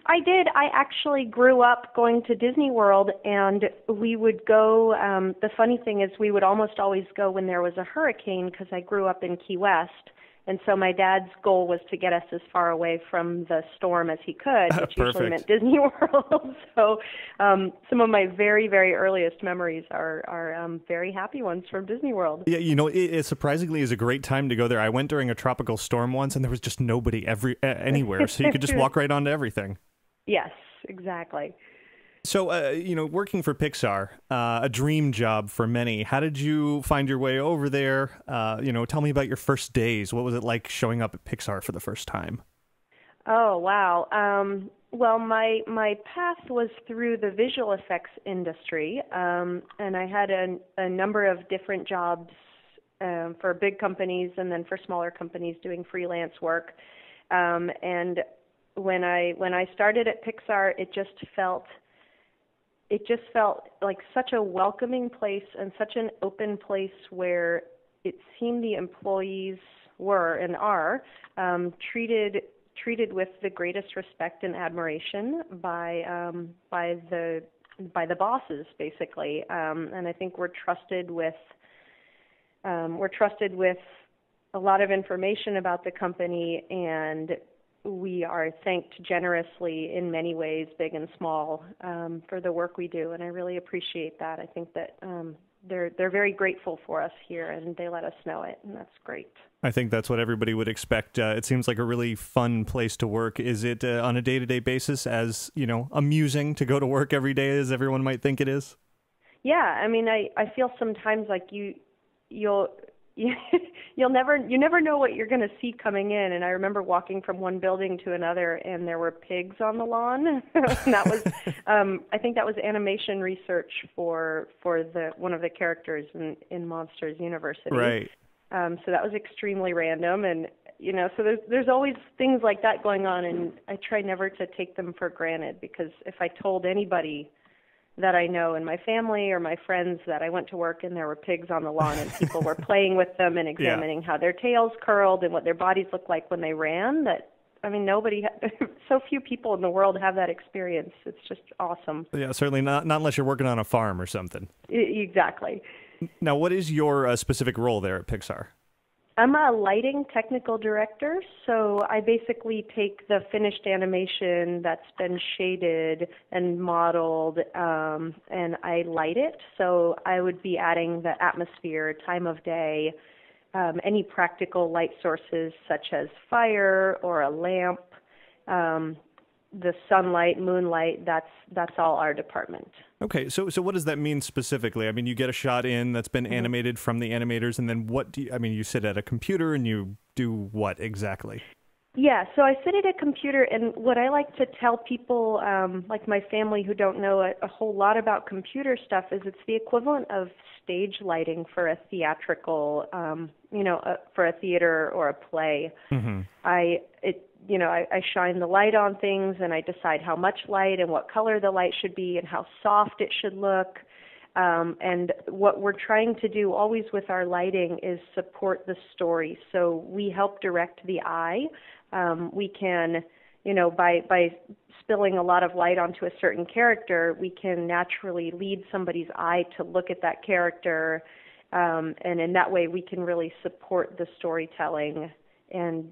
I did. I actually grew up going to Disney World, and we would go, the funny thing is we would almost always go when there was a hurricane, because I grew up in Key West, And so my dad's goal was to get us as far away from the storm as he could, which usually meant Disney World. So some of my very, very earliest memories are very happy ones from Disney World. Yeah, it surprisingly is a great time to go there. I went during a tropical storm once, and there was just nobody anywhere, so you could just walk right onto everything. Yes, exactly. So, working for Pixar, a dream job for many. How did you find your way over there? Tell me about your first days. What was it like showing up at Pixar for the first time? Oh, wow. Well, my path was through the visual effects industry, and I had a number of different jobs for big companies and then for smaller companies doing freelance work. And when I started at Pixar, it just felt like such a welcoming place and such an open place where it seemed the employees were and are treated with the greatest respect and admiration by the bosses, basically. And I think we're trusted with a lot of information about the company, and we are thanked generously in many ways, big and small, for the work we do, and I really appreciate that. I think that they're very grateful for us here, and they let us know it, and that's great. I think that's what everybody would expect. It seems like a really fun place to work. Is it on a day-to-day basis as, amusing to go to work every day as everyone might think it is? Yeah, I mean, I feel sometimes like you'll never know what you're going to see coming in. And I remember walking from one building to another, and there were pigs on the lawn. And that was, I think that was animation research for one of the characters in Monsters University. Right. So that was extremely random, and so there's always things like that going on, and I try never to take them for granted, because if I told anybody that I know in my family or my friends that I went to work and there were pigs on the lawn and people were playing with them and examining how their tails curled and what their bodies looked like when they ran, so few people in the world have that experience. It's just awesome. Yeah, certainly not unless you're working on a farm or something. Exactly. Now, what is your specific role there at Pixar? I'm a lighting technical director, so I basically take the finished animation that's been shaded and modeled, and I light it. So I would be adding the atmosphere, time of day, any practical light sources such as fire or a lamp, the sunlight, moonlight, that's all our department. Okay, so what does that mean specifically? I mean, you get a shot in that's been animated from the animators, and then what do you sit at a computer and you do what exactly? Yeah, so I sit at a computer, and what I like to tell people, like my family who don't know a whole lot about computer stuff, is it's the equivalent of stage lighting for a theatrical, for a theater or a play. Mm-hmm. I shine the light on things, and I decide how much light and what color the light should be and how soft it should look. And what we're trying to do always with our lighting is support the story. So we help direct the eye. We can, by spilling a lot of light onto a certain character, we can naturally lead somebody's eye to look at that character. And in that way, we can really support the storytelling and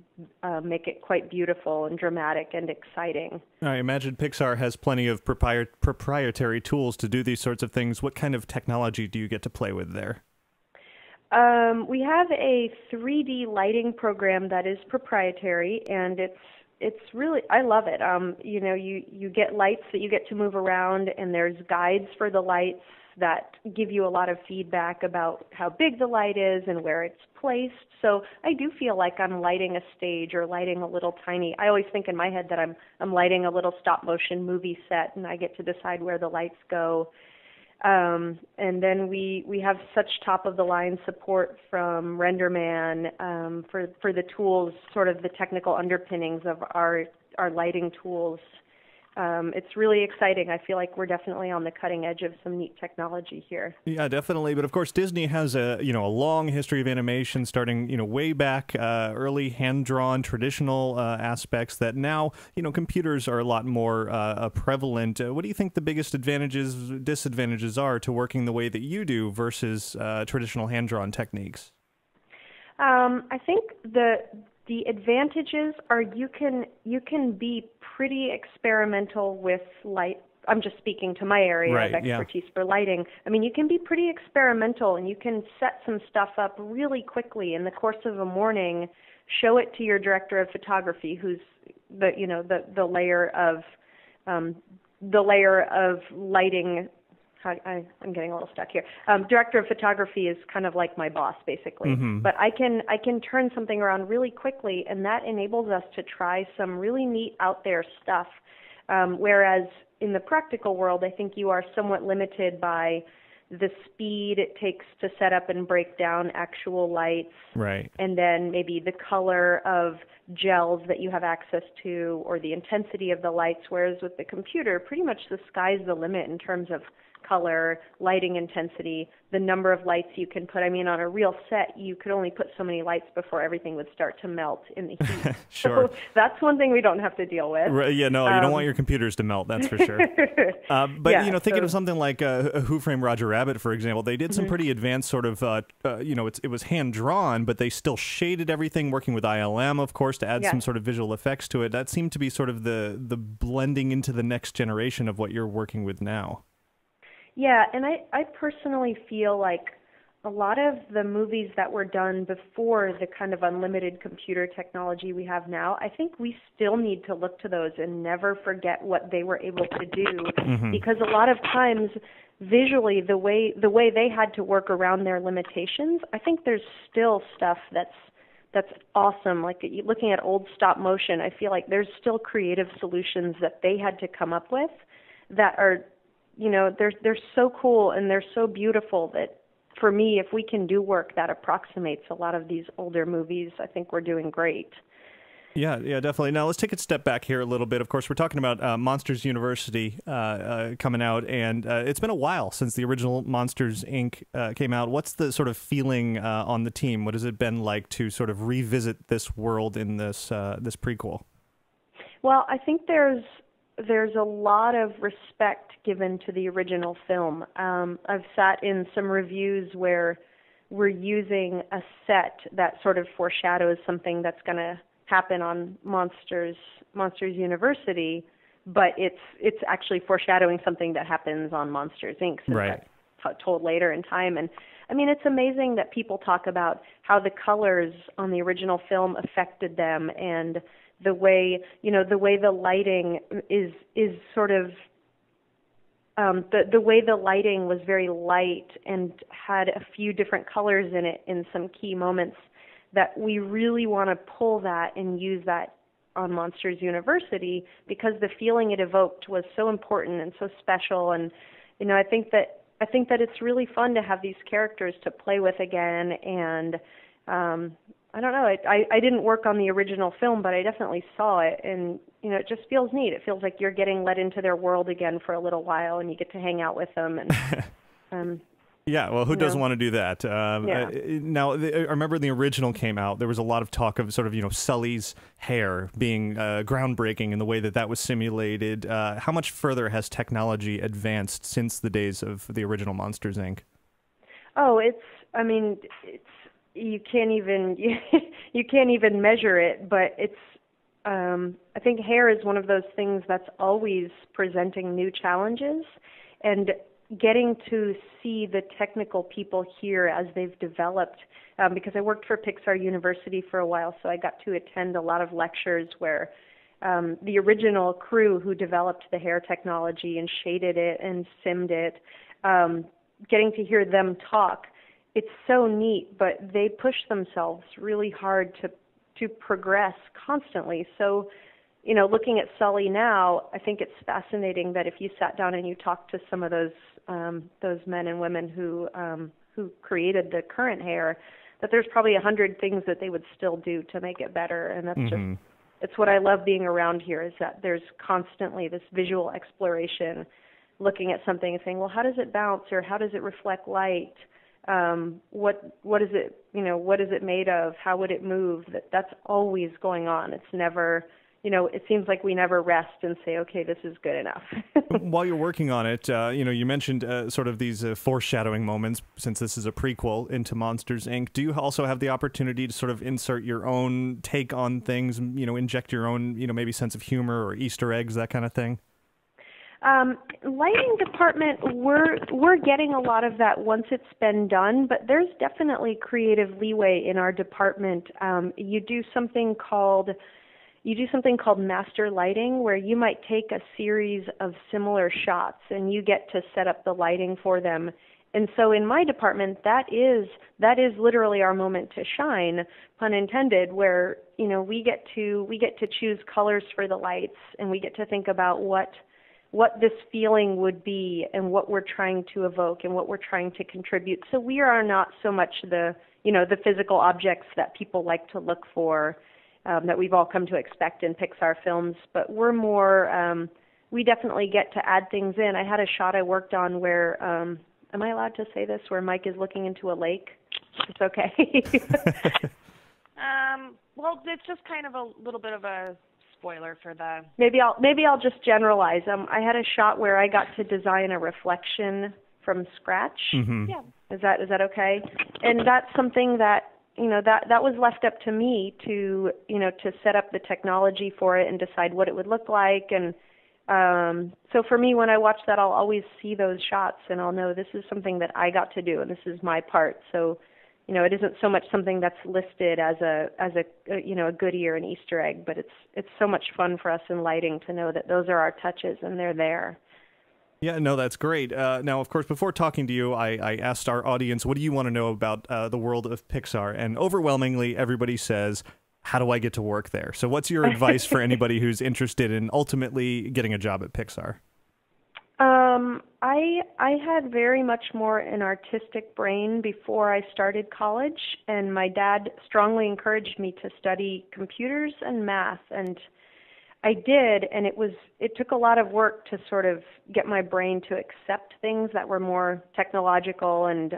make it quite beautiful and dramatic and exciting. I imagine Pixar has plenty of proprietary tools to do these sorts of things. What kind of technology do you get to play with there? We have a 3D lighting program that is proprietary, and it's really, I love it. You get lights that you get to move around, and there's guides for the lights that give you a lot of feedback about how big the light is and where it's placed. So I do feel like I'm lighting a stage or lighting a little tiny, I always think in my head that I'm lighting a little stop motion movie set, and I get to decide where the lights go. And then we have such top of the line support from RenderMan for the tools, sort of the technical underpinnings of our lighting tools. It's really exciting. I feel like we're definitely on the cutting edge of some neat technology here. Yeah, definitely. But of course, Disney has a long history of animation, starting way back, early hand-drawn traditional aspects that now computers are a lot more prevalent. What do you think the biggest disadvantages are to working the way that you do versus traditional hand-drawn techniques? I think the advantages are you can be pretty experimental with light. I'm just speaking to my area of expertise for lighting. I mean, you can be pretty experimental, and you can set some stuff up really quickly in the course of a morning. Show it to your director of photography, who's the layer of lighting. I'm getting a little stuck here. Director of photography is kind of like my boss, basically. Mm-hmm. But I can turn something around really quickly, and that enables us to try some really neat out there stuff. Whereas in the practical world, I think you are somewhat limited by the speed it takes to set up and break down actual lights, right? And then maybe the color of gels that you have access to, or the intensity of the lights. Whereas with the computer, pretty much the sky's the limit in terms of color, lighting intensity, the number of lights you can put. I mean, on a real set, you could only put so many lights before everything would start to melt in the heat. Sure. So that's one thing we don't have to deal with. Right, yeah, no, you don't want your computers to melt, that's for sure. But, thinking of something like Who Framed Roger Rabbit, for example, they did some pretty advanced sort of, it was hand-drawn, but they still shaded everything, working with ILM, of course, to add some sort of visual effects to it. That seemed to be sort of the blending into the next generation of what you're working with now. Yeah, and I personally feel like a lot of the movies that were done before the kind of unlimited computer technology we have now, I think we still need to look to those and never forget what they were able to do, because a lot of times visually the way they had to work around their limitations, I think there's still stuff that's awesome. Like looking at old stop motion, I feel like there's still creative solutions that they had to come up with that are, they're so cool and they're so beautiful that for me, if we can do work that approximates a lot of these older movies, I think we're doing great. Yeah, definitely. Now, let's take a step back here a little bit. Of course, we're talking about Monsters University coming out, and it's been a while since the original Monsters, Inc. Came out. What's the sort of feeling on the team? What has it been like to sort of revisit this world in this prequel? Well, I think there's a lot of respect given to the original film. I've sat in some reviews where we're using a set that sort of foreshadows something that's going to happen on Monsters University, but it's actually foreshadowing something that happens on Monsters, Inc. So right. That's told later in time. And I mean, it's amazing that people talk about how the colors on the original film affected them, and the way the lighting is sort of the way the lighting was very light and had a few different colors in it in some key moments, that we really want to pull that and use that on Monsters University, because the feeling it evoked was so important and so special. And I think that it's really fun to have these characters to play with again. And I don't know, I didn't work on the original film, but I definitely saw it, and it just feels neat. It feels like you're getting let into their world again for a little while, and you get to hang out with them. And yeah, well, who doesn't want to do that? Now, I remember the original came out, there was a lot of talk of sort of, Sully's hair being groundbreaking in the way that was simulated. How much further has technology advanced since the days of the original Monsters, Inc.? Oh, you can't even measure it, but it's I think hair is one of those things that's always presenting new challenges, and getting to see the technical people here as they've developed, because I worked for Pixar University for a while, so I got to attend a lot of lectures where the original crew who developed the hair technology and shaded it and simmed it, getting to hear them talk, it's so neat, but they push themselves really hard to progress constantly. So, looking at Sully now, I think it's fascinating that if you sat down and you talked to some of those men and women who created the current hair, that there's probably 100 things that they would still do to make it better. And that's just, it's what I love being around here, is that there's constantly this visual exploration, looking at something and saying, well, how does it bounce, or how does it reflect light? What is it, what is it made of? How would it move? That's always going on. It's never, it seems like we never rest and say, okay, this is good enough. While you're working on it, you mentioned sort of these foreshadowing moments, since this is a prequel into Monsters, Inc. Do you also have the opportunity to sort of insert your own take on things, inject your own, maybe sense of humor or Easter eggs, that kind of thing? Lighting department, we're getting a lot of that once it's been done, but there's definitely creative leeway in our department. You do something called master lighting, where you might take a series of similar shots and you get to set up the lighting for them. And so in my department, that is literally our moment to shine, pun intended, where we get to choose colors for the lights, and we get to think about what this feeling would be and what we're trying to evoke and what we're trying to contribute. So we are not so much the physical objects that people like to look for, that we've all come to expect in Pixar films, but we're more, we definitely get to add things in. I had a shot I worked on where, am I allowed to say this, where Mike is looking into a lake? It's okay. Well, it's just kind of a little bit of a spoiler for the... Maybe I'll just generalize. I had a shot where I got to design a reflection from scratch. Mm-hmm. Yeah. Is that okay? And that's something that that was left up to me to set up the technology for it and decide what it would look like. And so for me, when I watch that, I'll always see those shots and I'll know this is something that I got to do and this is my part. So it isn't so much something that's listed as a goodie or an Easter egg, but it's so much fun for us in lighting to know that those are our touches and they're there. Yeah, no, that's great. Now, of course, before talking to you, I asked our audience, what do you want to know about the world of Pixar? And overwhelmingly, everybody says, how do I get to work there? So what's your advice for anybody who's interested in ultimately getting a job at Pixar? I had very much more an artistic brain before I started college, and my dad strongly encouraged me to study computers and math, and I did, and it took a lot of work to sort of get my brain to accept things that were more technological and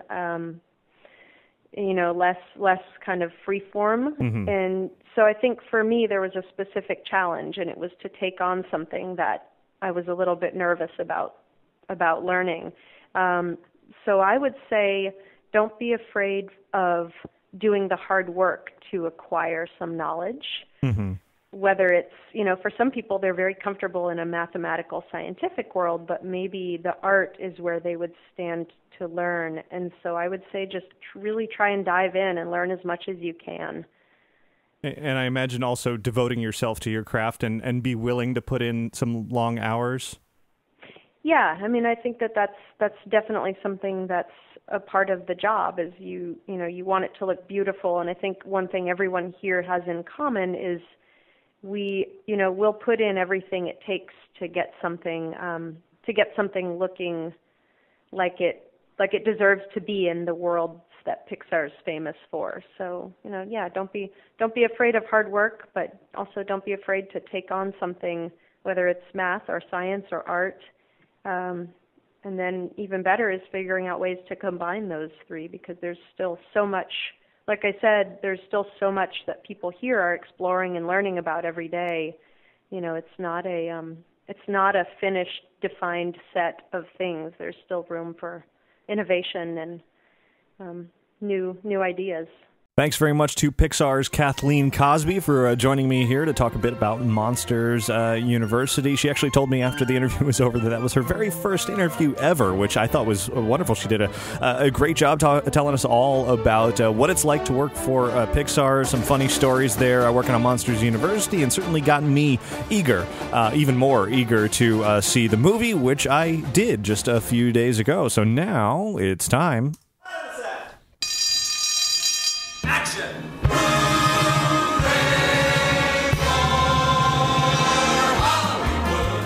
less kind of free form. Mm-hmm. And so I think for me there was a specific challenge, and it was to take on something that I was a little bit nervous about learning. So I would say don't be afraid of doing the hard work to acquire some knowledge. Mm-hmm. Whether it's, for some people they're very comfortable in a mathematical scientific world, but maybe the art is where they would stand to learn. And so I would say just really try and dive in and learn as much as you can. And I imagine also devoting yourself to your craft and be willing to put in some long hours. Yeah, I mean, I think that's definitely something that's a part of the job. Is you want it to look beautiful, and I think one thing everyone here has in common is we'll put in everything it takes to get something looking like it deserves to be in the world that Pixar is famous for. So don't be afraid of hard work, but also don't be afraid to take on something, whether it's math or science or art. And then even better is figuring out ways to combine those three, because there's still so much, like I said, there's still so much that people here are exploring and learning about every day. It's not a finished, defined set of things. There's still room for innovation and new ideas. Thanks very much to Pixar's Kathleen Cosby for joining me here to talk a bit about Monsters University. She actually told me after the interview was over that was her very first interview ever, which I thought was wonderful. She did a great job telling us all about what it's like to work for Pixar, some funny stories there working on Monsters University, and certainly got me eager, even more eager to see the movie, which I did just a few days ago. So now it's time.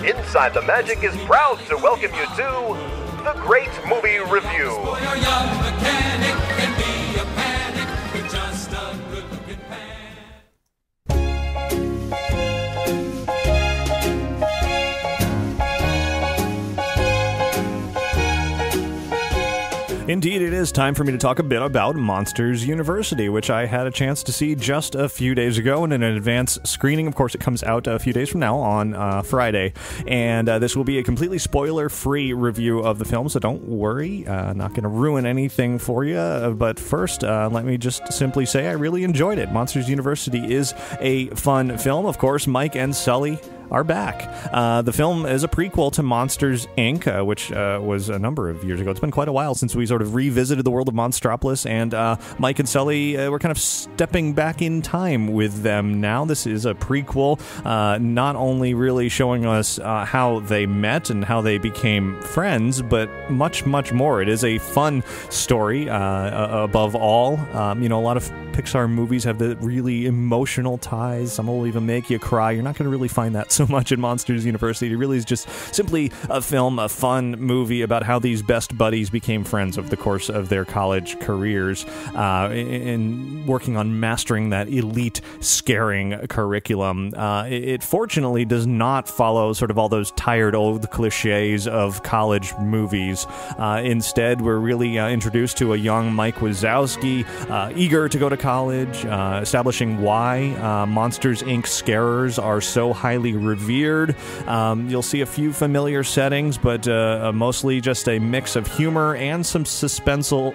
Inside the Magic is proud to welcome you to the Great Movie Review. Indeed, it is time for me to talk a bit about Monsters University, which I had a chance to see just a few days ago in an advance screening. Of course, it comes out a few days from now on Friday, and this will be a completely spoiler-free review of the film, so don't worry. Not going to ruin anything for you, but first, let me just simply say I really enjoyed it. Monsters University is a fun film. Of course, Mike and Sully are back. The film is a prequel to Monsters, Inc., which was a number of years ago. It's been quite a while since we sort of revisited the world of Monstropolis, and Mike and Sully were kind of stepping back in time with them now. This is a prequel, not only really showing us how they met and how they became friends, but much, much more. It is a fun story, above all. A lot of Pixar movies have the really emotional ties. Some will even make you cry. You're not going to really find that so much in Monsters University. It really is just simply a film, a fun movie about how these best buddies became friends over the course of their college careers, in working on mastering that elite scaring curriculum. It fortunately does not follow sort of all those tired old cliches of college movies. Instead, we're really introduced to a young Mike Wazowski, eager to go to college, establishing why Monsters, Inc. scarers are so highly revered. You'll see a few familiar settings, but mostly just a mix of humor and some suspenseful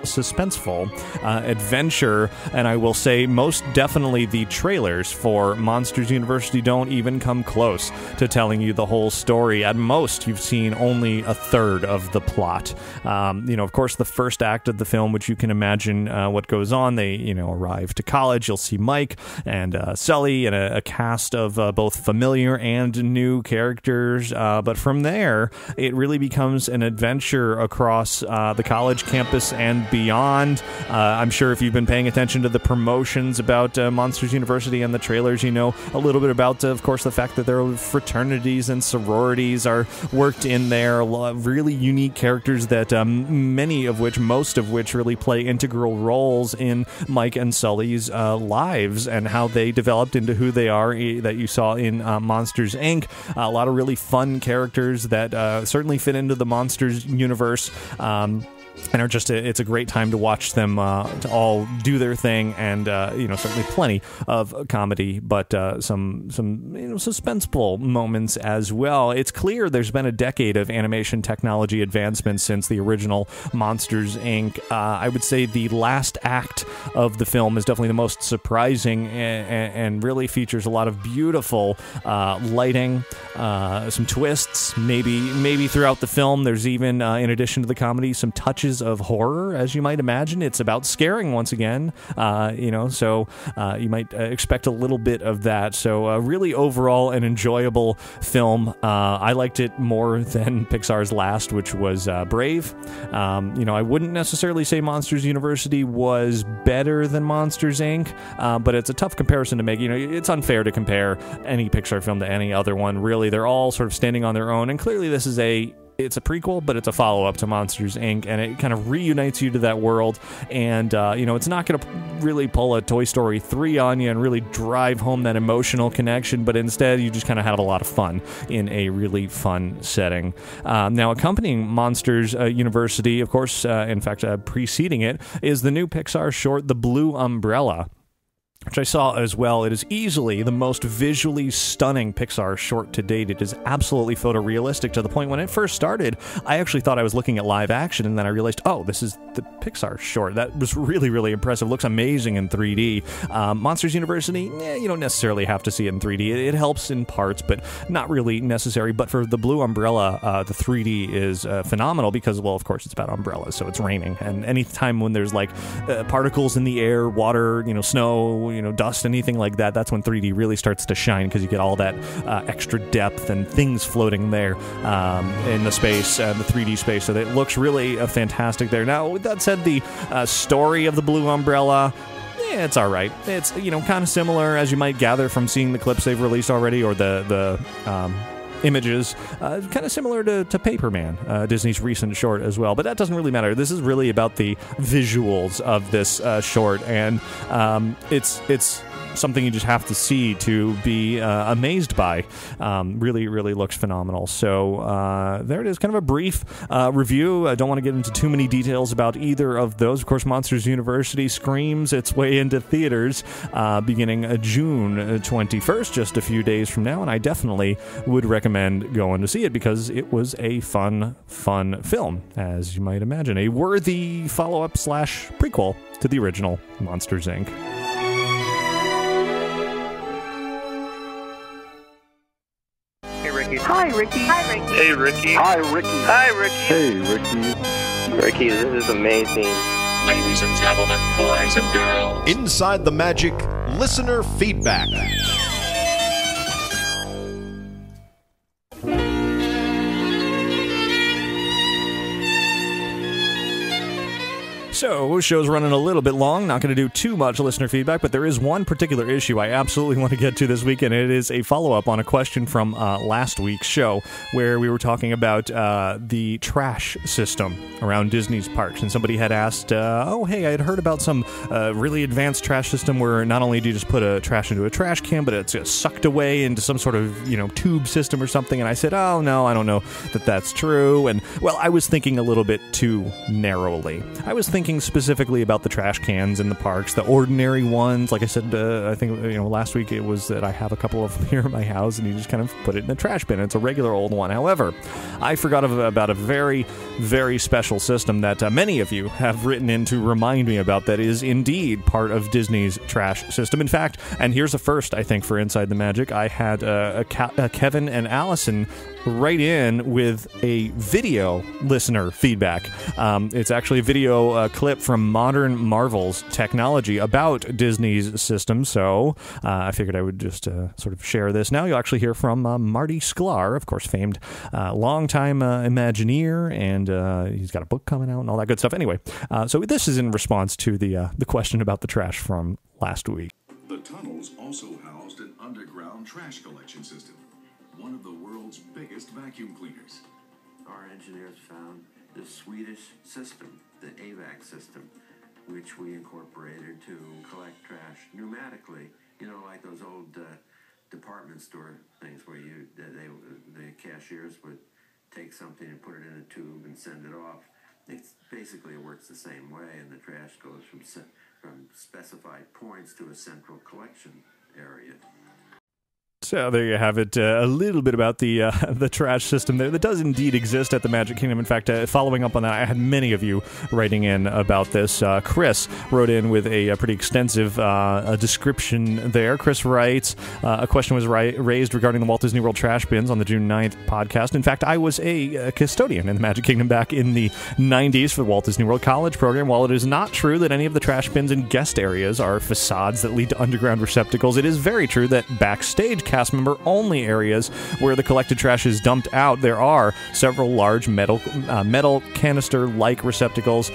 adventure. And I will say most definitely the trailers for Monsters University don't even come close to telling you the whole story. At most, you've seen only a third of the plot. Of course, the first act of the film, which you can imagine what goes on, they, arrive to college. You'll see Mike and Sully and a cast of both familiar and new characters, but from there it really becomes an adventure across the college campus and beyond. I'm sure if you've been paying attention to the promotions about Monsters University and the trailers, you know a little bit about, of course, the fact that there are fraternities and sororities are worked in there. A lot of really unique characters that most of which really play integral roles in Mike and Sully's lives and how they developed into who they are, that you saw in Monsters, Inc. A lot of really fun characters that certainly fit into the Monsters universe. And are just it's a great time to watch them to all do their thing, and certainly plenty of comedy, but some suspenseful moments as well. It's clear there's been a decade of animation technology advancement since the original Monsters, Inc. I would say the last act of the film is definitely the most surprising and really features a lot of beautiful lighting, some twists, maybe throughout the film. There's even, in addition to the comedy, some touches of horror, as you might imagine. It's about scaring once again, so you might expect a little bit of that. So really overall an enjoyable film. I liked it more than Pixar's last, which was Brave. I wouldn't necessarily say Monsters University was better than Monsters, Inc., but it's a tough comparison to make. It's unfair to compare any Pixar film to any other one, really. They're all sort of standing on their own, and clearly this is it's a prequel, but it's a follow-up to Monsters, Inc., and it kind of reunites you to that world, and, it's not going to really pull a Toy Story 3 on you and really drive home that emotional connection, but instead you just kind of have a lot of fun in a really fun setting. Now, accompanying Monsters University, of course, preceding it, is the new Pixar short, The Blue Umbrella, which I saw as well. It is easily the most visually stunning Pixar short to date. It is absolutely photorealistic to the point when it first started, I actually thought I was looking at live action, and then I realized, oh, this is the Pixar short. That was really, really impressive. Looks amazing in 3D. Monsters University, you don't necessarily have to see it in 3D. It helps in parts, but not really necessary. But for The Blue Umbrella, the 3D is phenomenal because, well, of course, it's about umbrellas, so it's raining. And any time when there's particles in the air, water, snow, dust, anything like that, that's when 3D really starts to shine, because you get all that extra depth and things floating there in the space, the 3D space, so that it looks really fantastic there. Now, with that said, the story of The Blue Umbrella, it's all right. It's, kind of similar, as you might gather from seeing the clips they've released already, or the images, kind of similar to Paperman, Disney's recent short as well, but that doesn't really matter. This is really about the visuals of this short, and it's something you just have to see to be amazed by. Really, really looks phenomenal. So there it is, kind of a brief review. I don't want to get into too many details about either of those. Of course, Monsters University screams its way into theaters beginning June 21st, just a few days from now, and I definitely would recommend going to see it because it was a fun film, as you might imagine. A worthy follow-up / prequel to the original Monsters, Inc. Hey, Ricky. Hi, Ricky. Hi, Ricky. Hey, Ricky. Hi, Ricky. Hi, Ricky. Hey, Ricky. Ricky, this is amazing. Ladies and gentlemen, boys and girls. Inside the Magic listener feedback. So, show's running a little bit long, not going to do too much listener feedback, but there is one particular issue I absolutely want to get to this week, and it is a follow-up on a question from last week's show, where we were talking about the trash system around Disney's parks, and somebody had asked, oh, hey, I had heard about some really advanced trash system where not only do you just put a trash into a trash can, but it's sucked away into some sort of, tube system or something, and I said, oh, no, I don't know that that's true, and, well, I was thinking a little bit too narrowly. I was thinking specifically about the trash cans in the parks, the ordinary ones. Like I said, I think last week it was that I have a couple of them here in my house, and you just kind of put it in a trash bin. It's a regular old one. However, I forgot about a very, very special system that many of you have written in to remind me about that is indeed part of Disney's trash system. In fact, and here's a first, I think, for Inside the Magic, I had Kevin and Allison write in with a video listener feedback. It's actually a video clip from Modern Marvels Technology about Disney's system, so I figured I would just sort of share this. Now you'll actually hear from Marty Sklar, of course, famed longtime Imagineer, and he's got a book coming out and all that good stuff. Anyway, so this is in response to the question about the trash from last week. The tunnels also housed an underground trash collection system, one of the world's biggest vacuum cleaners. Our engineers found the Swedish system, the AVAC system, which we incorporated to collect trash pneumatically, like those old department store things where the cashiers would take something and put it in a tube and send it off. It works the same way, and the trash goes from specified points to a central collection area. So there you have it, a little bit about the trash system there that does indeed exist at the Magic Kingdom. In fact, following up on that, I had many of you writing in about this. Chris wrote in with a pretty extensive description there. Chris writes, a question was raised regarding the Walt Disney World trash bins on the June 9th podcast. In fact, I was a custodian in the Magic Kingdom back in the 90s for the Walt Disney World College program. While it is not true that any of the trash bins in guest areas are facades that lead to underground receptacles, it is very true that backstage cast member only areas where the collected trash is dumped out, there are several large metal canister like receptacles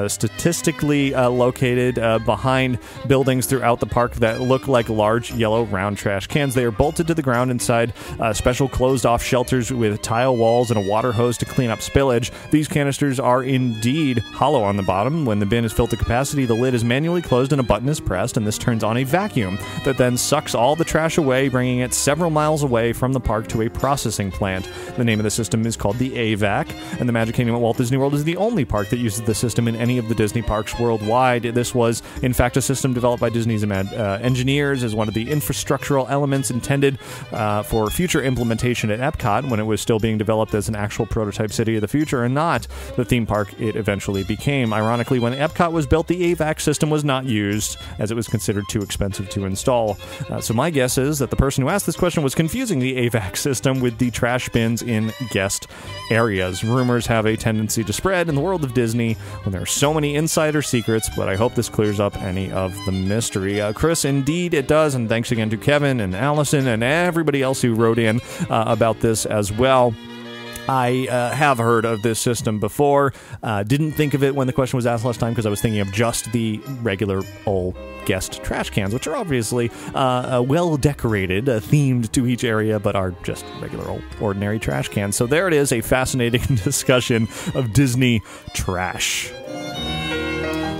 statistically located behind buildings throughout the park that look like large yellow round trash cans. They are bolted to the ground inside special closed off shelters with tile walls and a water hose to clean up spillage. These canisters are indeed hollow on the bottom. When the bin is filled to capacity, the lid is manually closed and a button is pressed, and this turns on a vacuum that then sucks all the trash away, bringing it several miles away from the park to a processing plant. The name of the system is called the AVAC, and the Magic Kingdom at Walt Disney World is the only park that uses the system in any of the Disney parks worldwide. This was, in fact, a system developed by Disney's engineers as one of the infrastructural elements intended for future implementation at Epcot when it was still being developed as an actual prototype city of the future and not the theme park it eventually became. Ironically, when Epcot was built, the AVAC system was not used as it was considered too expensive to install. So my guess is that the person who asked this question was confusing the AVAC system with the trash bins in guest areas. Rumors have a tendency to spread in the world of Disney when there are so many insider secrets, but I hope this clears up any of the mystery. Chris, indeed it does, and thanks again to Kevin and Allison and everybody else who wrote in about this as well. I have heard of this system before. Didn't think of it when the question was asked last time because I was thinking of just the regular old guest trash cans, which are obviously well decorated, themed to each area, but are just regular old ordinary trash cans. So there it is, a fascinating discussion of Disney trash.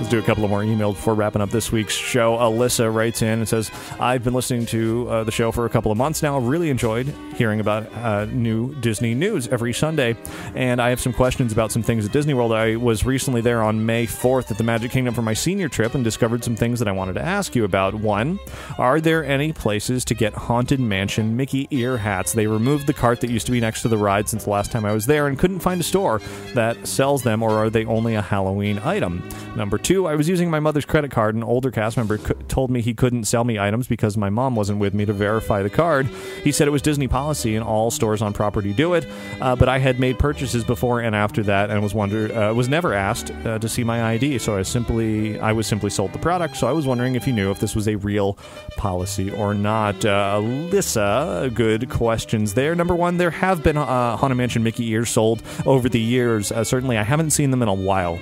Let's do a couple of more emails before wrapping up this week's show. Alyssa writes in and says, I've been listening to the show for a couple of months now. Really enjoyed hearing about new Disney news every Sunday, and I have some questions about some things at Disney World. I was recently there on May 4th at the Magic Kingdom for my senior trip and discovered some things that I wanted to ask you about. One, are there any places to get Haunted Mansion Mickey ear hats? They removed the cart that used to be next to the ride since the last time I was there and couldn't find a store that sells them, or are they only a Halloween item? Number two, I was using my mother's credit card. An older cast member told me he couldn't sell me items because my mom wasn't with me to verify the card. He said it was Disney policy and all stores on property do it, but I had made purchases before and after that and was never asked to see my ID, so I was simply sold the product. So I was wondering if you knew if this was a real policy or not. Alyssa, good questions there. Number one, there have been Haunted Mansion Mickey ears sold over the years. Certainly, I haven't seen them in a while.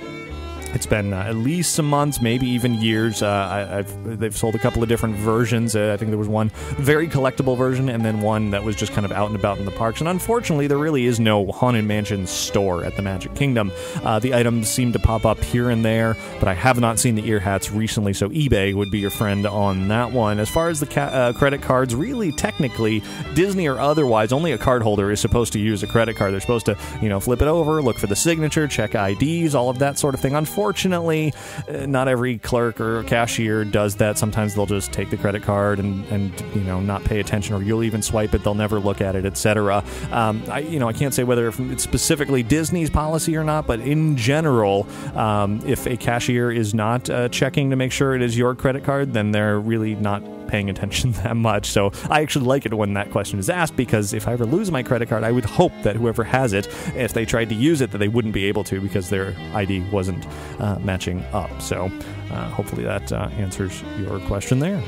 It's been at least some months, maybe even years. They've sold a couple of different versions. I think there was one very collectible version and then one that was just kind of out and about in the parks. And unfortunately, there really is no Haunted Mansion store at the Magic Kingdom. The items seem to pop up here and there, but I have not seen the ear hats recently, so eBay would be your friend on that one. As far as the credit cards, really, technically, Disney or otherwise, only a card holder is supposed to use a credit card. They're supposed to, flip it over, look for the signature, check IDs, all of that sort of thing. Unfortunately, not every clerk or cashier does that. Sometimes they'll just take the credit card and not pay attention, or you'll even swipe it. They'll never look at it, etc. I can't say whether it's specifically Disney's policy or not, but in general, if a cashier is not checking to make sure it is your credit card, then they're really not paying attention that much. So I actually like it when that question is asked, because if I ever lose my credit card, I would hope that whoever has it, if they tried to use it, that they wouldn't be able to because their ID wasn't matching up. So hopefully that answers your question there.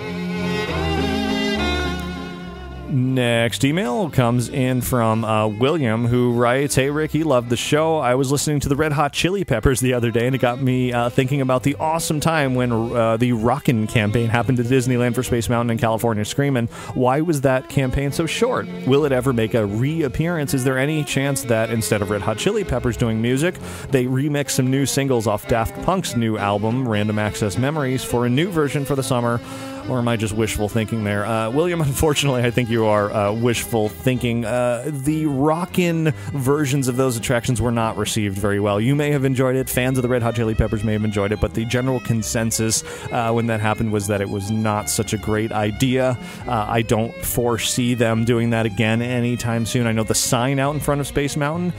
Next email comes in from William, who writes, Hey, Ricky, love the show. I was listening to the Red Hot Chili Peppers the other day, and it got me thinking about the awesome time when the Rockin' campaign happened at Disneyland for Space Mountain and California Screamin'. Why was that campaign so short? Will it ever make a reappearance? Is there any chance that instead of Red Hot Chili Peppers doing music, they remix some new singles off Daft Punk's new album, Random Access Memories, for a new version for the summer? Or am I just wishful thinking there? William, unfortunately, I think you are wishful thinking. The rockin' versions of those attractions were not received very well. You may have enjoyed it. Fans of the Red Hot Chili Peppers may have enjoyed it, but the general consensus when that happened was that it was not such a great idea. I don't foresee them doing that again anytime soon. I know the sign out in front of Space Mountain,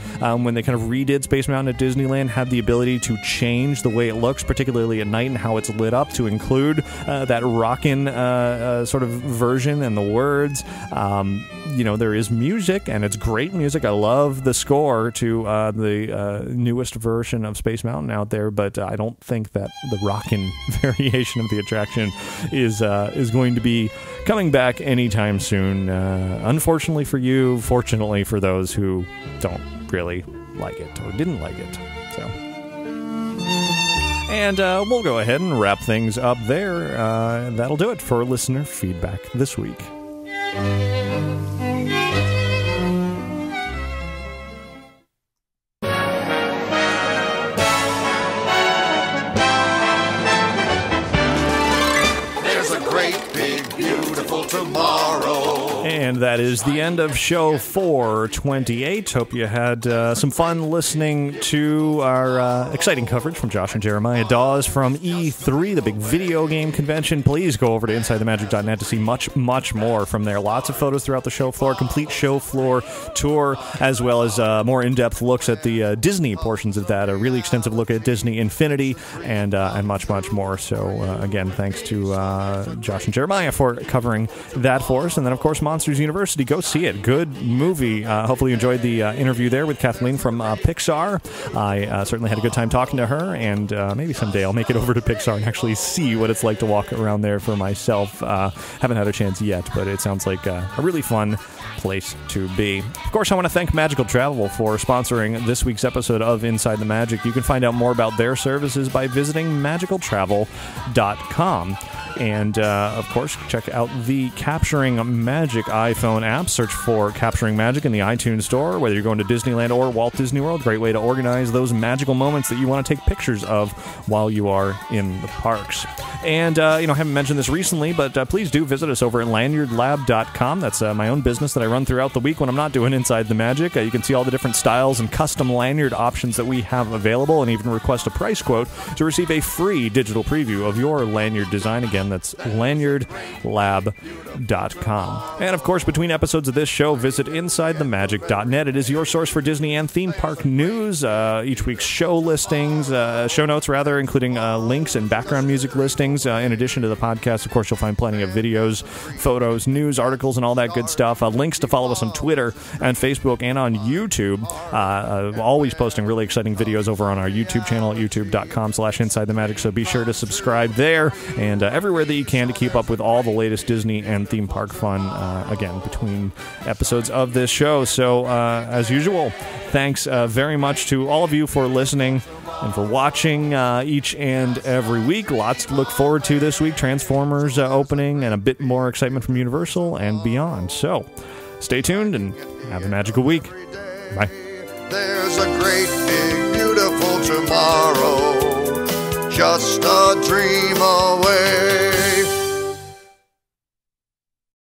when they kind of redid Space Mountain at Disneyland, had the ability to change the way it looks, particularly at night, and how it's lit up to include that rockin' sort of version and the words. There is music, and it's great music. I love the score to the newest version of Space Mountain out there, but I don't think that the rockin' variation of the attraction is going to be coming back anytime soon. Unfortunately for you, fortunately for those who don't really like it or didn't like it. So. And we'll go ahead and wrap things up there. That'll do it for listener feedback this week. There's a great, big, beautiful tomorrow. And that is the end of show 428. Hope you had some fun listening to our exciting coverage from Josh and Jeremiah Dawes from E3, the big video game convention. Please go over to InsideTheMagic.net to see much, much more from there. Lots of photos throughout the show floor, complete show floor tour, as well as more in-depth looks at the Disney portions of that, a really extensive look at Disney Infinity, and much, much more. So, again, thanks to Josh and Jeremiah for covering that for us. And then, of course, Monsters University. Go see it. Good movie. Hopefully you enjoyed the interview there with Kathleen from Pixar. I certainly had a good time talking to her, and maybe someday I'll make it over to Pixar and actually see what it's like to walk around there for myself. Haven't had a chance yet, but it sounds like a really fun place to be. Of course, I want to thank Magical Travel for sponsoring this week's episode of Inside the Magic. You can find out more about their services by visiting magicaltravel.com. And, of course, check out the Capturing Magic iPhone app. Search for Capturing Magic in the iTunes Store. Whether you're going to Disneyland or Walt Disney World, great way to organize those magical moments that you want to take pictures of while you are in the parks. And, I haven't mentioned this recently, but please do visit us over at lanyardlab.com. That's my own business that I run throughout the week when I'm not doing Inside the Magic. You can see all the different styles and custom lanyard options that we have available, and even request a price quote to receive a free digital preview of your lanyard design. Again, that's lanyardlab.com. And, of course, between episodes of this show, visit InsideTheMagic.net. It is your source for Disney and theme park news, each week's show listings, show notes, rather, including links and background music listings. In addition to the podcast, of course, you'll find plenty of videos, photos, news, articles, and all that good stuff. Links to follow us on Twitter and Facebook and on YouTube. Always posting really exciting videos over on our YouTube channel at youtube.com/InsideTheMagic, so be sure to subscribe there and everywhere that you can to keep up with all the latest Disney and theme park fun, again, between episodes of this show. So, as usual, thanks very much to all of you for listening and for watching each and every week. Lots to look forward to this week. Transformers opening and a bit more excitement from Universal and beyond. So, stay tuned and have a magical week. Bye. There's a great big beautiful tomorrow, just a dream of